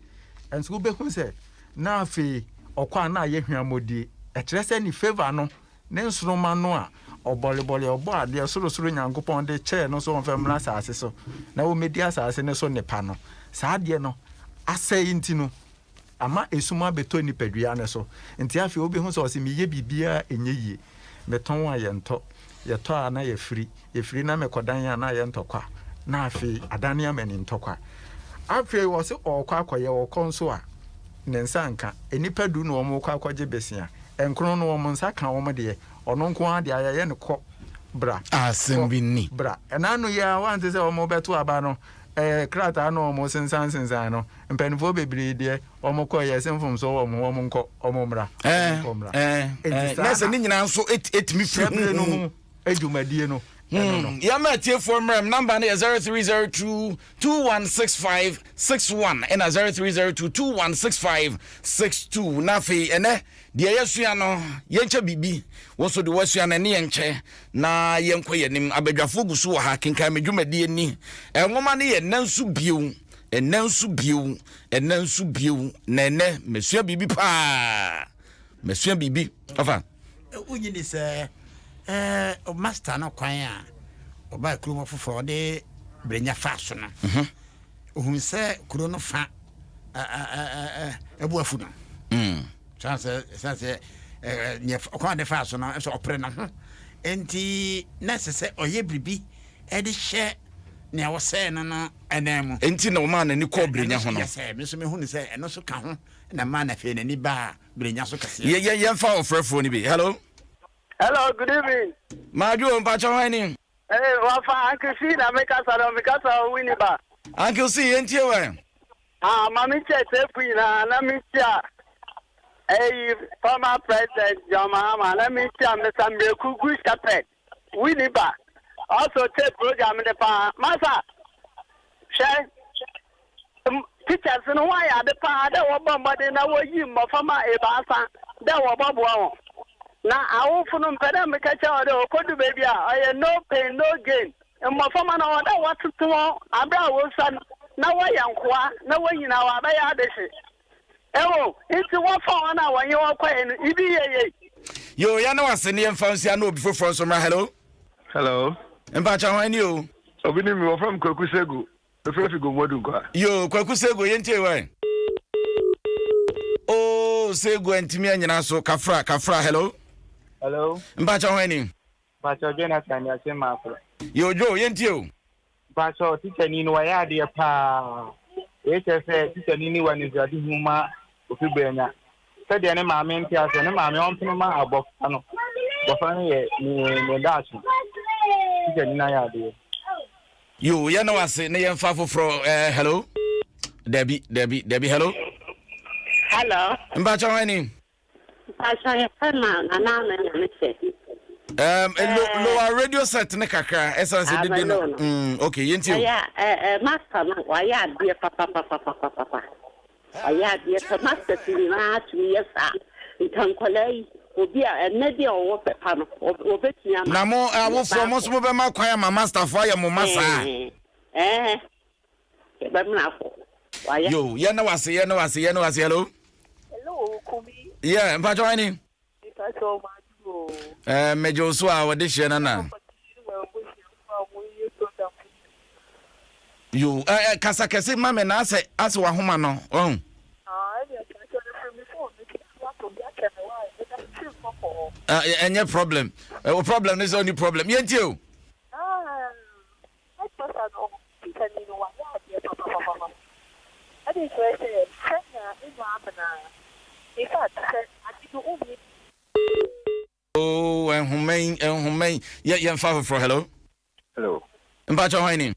and so be hu se na afi okwa na ye hwamodi e kire se ni favor no ne nsoroma no a obolebole obo ade soro Nyankopɔn de che no so onfamra saase so na wo media saase ne so nepa no saa de no asɛyi nti no ama esuma beto ni padua ne so nti afi obi hu so se meye bibia enye yie meton a yeto a na yefiri na mekodan a na ye ntokwa na afi adane amani ntokwa afi wo se okwa akoye wo konso a ne nsanka enipa du no wo kwa akwaje besia enkro no wo nsa ka wo de ono nko ade ayaye ne kɔ bra asembini bra enanu ya wante se wo beto aba no krata no mo sensan no mpanifo bebre de omo kɔ ye senfom so wo mo nkɔ omo mra na se ni nyina nso etimi firi no mu adwumadie no Yama for mrem number 0302 216561 and 0302 216562 nafi ene de yesua no yenche bibi woso de wasua na ne yenche na yenko yenim abadwafo gusu ha Kenkan Me dwumadi ni enwoma ne ye nansu biu na ene mesua bibi pa mesua bibi afa unyini se o master no kwan a oba kuro foforo de brenya fa so no ohun se kuro no fa ebuafu no chance nye kwan de fa so no so opre no ho enti na se oye bribi e de hye ne wo se no no enemu enti na o ma na ni ko brenya ho no yes me so me hu ni se eno so ka ho na ma na fe na ni ba brenya so kase ye fa ofrefo ni bi hello. Hello, good evening. Maju mpacho hani? Wafa Uncle C na mikasa winiba. Uncle C yentie we. Mami che na micha. Former President John Mahama na micha Mr. Mbeku Good Shepherd. Winiba. Also take program in the pa. Masa. Share. Teachers no why are the pa da wo bomba de na wo yi mo former ebasa. Da wo bobo na awofunu mpeda mekacha ode okodu baby a no pain no gain mmo fama na oda watutu abra wosan na wayankwa na wanyina wa ba ya deshi ewo iti wo fa na wanye wakwa enu ibi yeye yo ya na wase ne mfansi na obi foforo so mra hello mbacha hwani o obi ni mi wo from Kwakusegu efefi go modu kwa yo Kwakusegu yentie we oh segu entimi anyina so kafra hello Mbacha hwani Bacho Jonathan ya sema hapo yo jo yentie o Bacho teacher ni no ya de pa se teacher ni wani zadi huma ofibrenya sede ne maame ntia so ne maame onpeno ma abofa no bofa no ye ni dachu teacher ni na ya de yo ya na wase ne yemfa foforo hello Debbie hello Mbacha hwani Asha fema na mese. Lower radio set ne kakra essence de no. Okay, yentio. Master no wa ya de papa. Aya de master ti na 2 years nkan kolai obi a ne de o pepa no obetia na mo awofo mo so mo be ma kwan ma master fo ya mo masa. Ba mi na fo. Yo, ya na wase hello. Hello, Kumi. Yeah, mpacho ani. Mpacho maju. Mejo so a wode hye na na. You kasa kese mama na ase wa homa no. Oh. Any problem. Problem is only problem. Yet you. Oh, and Humain, yeah, father for hello. Hello. Mbacho Hini.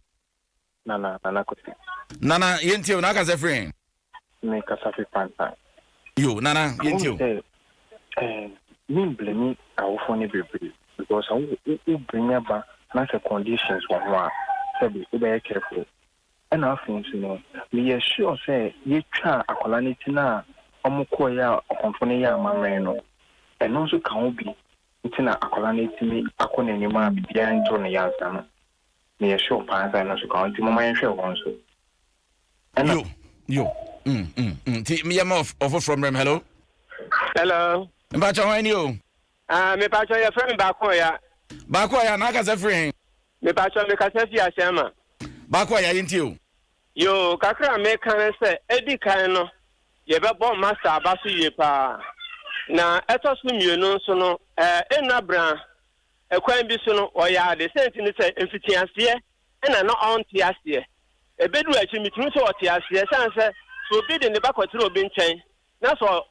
Nana Kuti. Nana, Yentio, Naka's friend. Make us a panta. You, Nana, Yentio. Blaming our funny baby because I will bring about natural conditions for one. So be very careful. And our things, we are sure say, ye try a colonity now, Omokoya or Componia Mameno, and also can't be. Tina akolani timi akone nyuma bibia ntro ne yansa no me ye show pa nsa no so ka ntimo man hwe won so yo ti me am off from rem. Hello mbacha hwan yo me pa cho ye friend ba ko ya na ka se friend me pa cho me ka se fi asema ba ko ya yinti yo kakra me kan se edi kan no ye be bo master abaso ye pa na etos no mienu so no enabra ekwan bi so no oya de senti ni se mfitiase na no ontiase ebedu achi mitunu so otiase sanse so bi de ne bakwatire obi nchen na so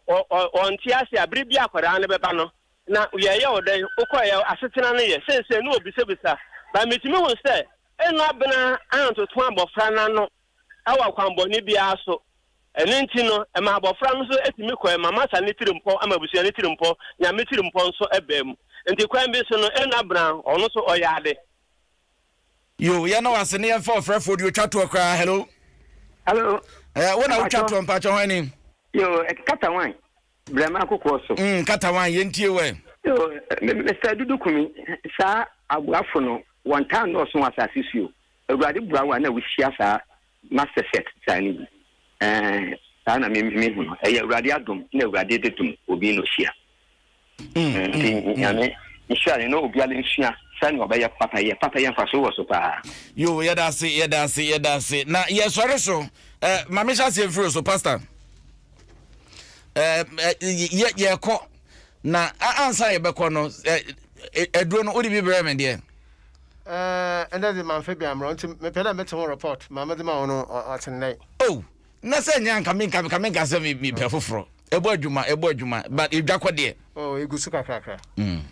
ontiase abribi akwara ne beba no na ye odan ukoye asetena ne ye sense no obi sebisa ba mitimi hu se enabna anto to abofra na no awa kwambo ni bia so enti no ma abofra no so etimi ko mama sa ne tirimpo amabusia ne tirimpo nya me tirimpo nso ebam enti kwan bi so no enabra ono so oyade yo ya no ase ne yemfa ofrafo di otwa to akra. Hello wona utwa to mpa cho hwani yo katawan brema kokoro so katawan yentie we yo Mr. Dudu Kumi sa abuafo no one time no so asase suo awurade burawa na wuhia sa master set tani sana mimi hu awurade adom na awurade detum obi no hia nyame ishare no obi ale hia sani obaya papa ye faso wo so pa yo yedase na ye sore so mama sha se furu so pastor ye ko na ansa ye beko no eduro no odi bi breme de and the man Fabian amro nti me peda meto report mama de ma wono atenai na se nya nka me se mi pe foforo ebo adwuma but edwakọ de egusu kakra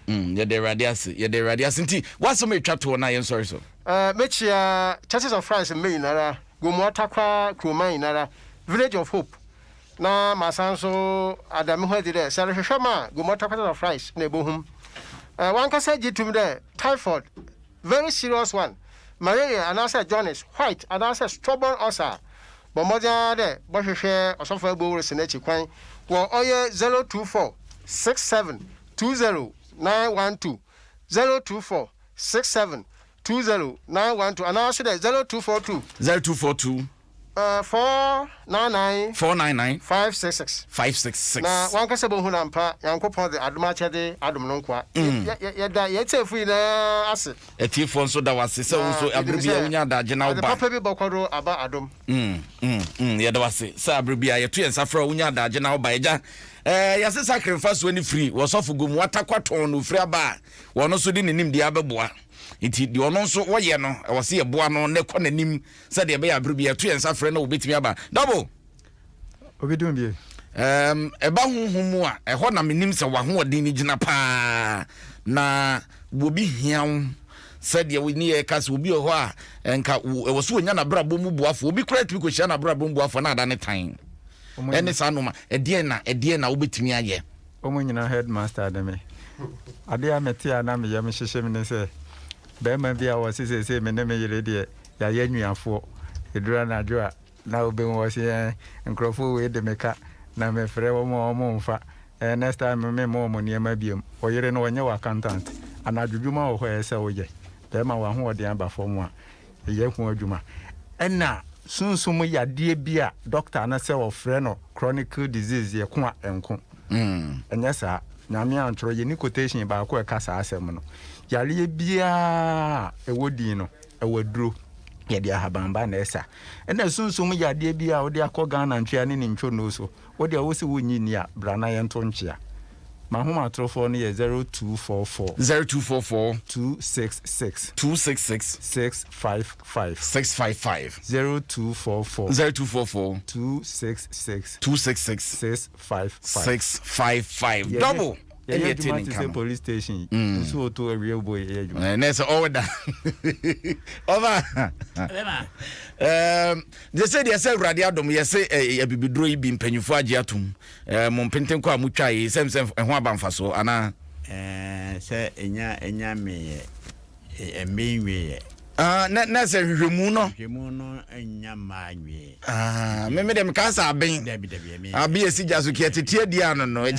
ye de radias nti waso me twa to na ye sorry so mechia Churches of France me nara gomu atakwa kroman nara Village of Hope na masanso Adam ho de sare hwehwema gomu atakwa of France na ebohum one can say gitum there typhoid very serious one malaria and also jaundice white and also stubborn ulcer but more than that but hwehwe osofo ebo wore senachi kwan wo oye 024 67 20 912 024 67 20 912 and also the 0242 499 566 na wan ka sebo huna mpa yankopon de adoma chede adom no nkwa ye tefu ina ase etifo nso da wase se nso abribia unya daje na oba papa bi bokodo aba adom ye da wase se abribia ye to ensafra unya daje na oba eja ya se sacrifice when free wosofu gum watakwaton no free aba wono so di nenim di abeboa iti di ono nso woye no wose ye boa no ne kɔ nanim se de be ya abribia to ensafra na obetimi aba double obedum bie eba huhumu a eho na menim se wa ho odin ni gina pa na wobi hiaw said ye we ni e kase obi ho a enka woso onya na brabo mu boafo obi kra tumi ko hia na brabo mu boafo na ada ne tan ene sanoma edie na obetumi aye omunyina headmaster ademe ade ametia na me yam hyehye me ne se be ma bia wo sese me ne me yire de ya ye nnuafo edura na adwo a na obe wo se nkrofo we de meka na me frɛ wo mo mfa next time me mo niema biem oyire no onye wa accountant anadwudwuma wo ho ese wo ye be ma wa ho ode aba fom a ye hu adwuma ɛna sunsum yade bia doctor na se wo frɛ no chronic disease ye ko a enko enya sa nyame antro ye ni quotation ba ko e kasa asem no yare bia ewodin no waduro yɛde ahabamba na ɛsa ɛna sunsum yadeɛ bi a wode akɔ Ghana ntwea ne ntwo no so wode wo se wonyi ni a brana yɛnto nkyea mahoma atrofoɔ no yɛ 0244 266 655 0244 266 655 double yeah, police station. So to a real boy. That's all that. Over. They say they say Adom. They say a bibidroi been penufo agiatum. Mompenten kwa muchai. Sem and one banfaso. Ana. Say enya me a main way. That's a remuno. Remuno enya manwe. Maybe them casa are being. I'll be a sijazuki at the Diana. No,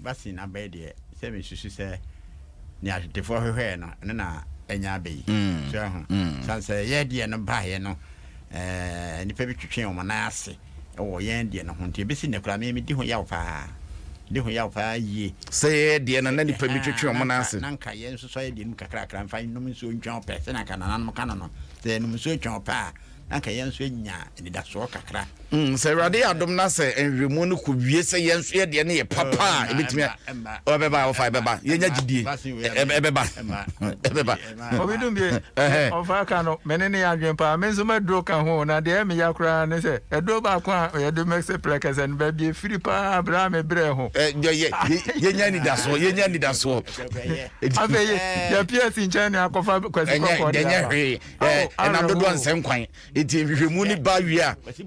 basi na bedi se me susu se ni atefo hwehwe no na enya be so san se ye de no ba ye no ni pe bi twetwe o mana ase wo ye de no ho nti be si ne kura me di ho yawo pa ye se ye de no na ni pe bi twetwe o mana ase na nka ye nso so ye de no kakra mfa num nso ntwa pe se na kana na kana no se num nso ntwa pa anka yenso nya ni da so kakra se Awurade Adom na se enwemu no ko wie se yenso ye de ne papa ebetimi obeba ofa beba yenya gidie ebeba obidum bi ofa ka no menene ya adwen pa menso madro ka ho na de me yakra ne se edo ba ko a ye do mexe plekes en ba bi firi pa bra me bre ho yenya ni da so afeye ya PS nchen ni akofa kwasi kokko yenya hwe na dodo ansem kwan enti hwehwemu ni ba wi a kwasi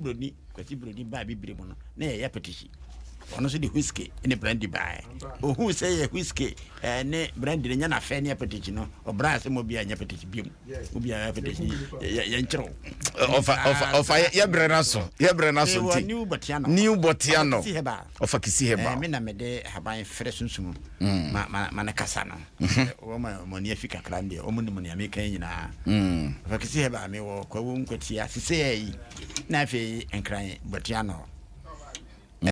brodi ba bibire mu no na ya petishi ono so de whiskey ne brandy ba ohu se ye whiskey ne brandy nya na fe ne petishi no obra se mo bia nya petishi biem obi ya petishi ya nchiro ofa ya brena so ti new botiano ofa kisi heba me na me de haban fere sunsum ma na kasa no o ma ni afika krande o mu ni mo ni ameka nyina ofa kisi heba me wo kwa wo nkwati asise yi na fe enkran botiano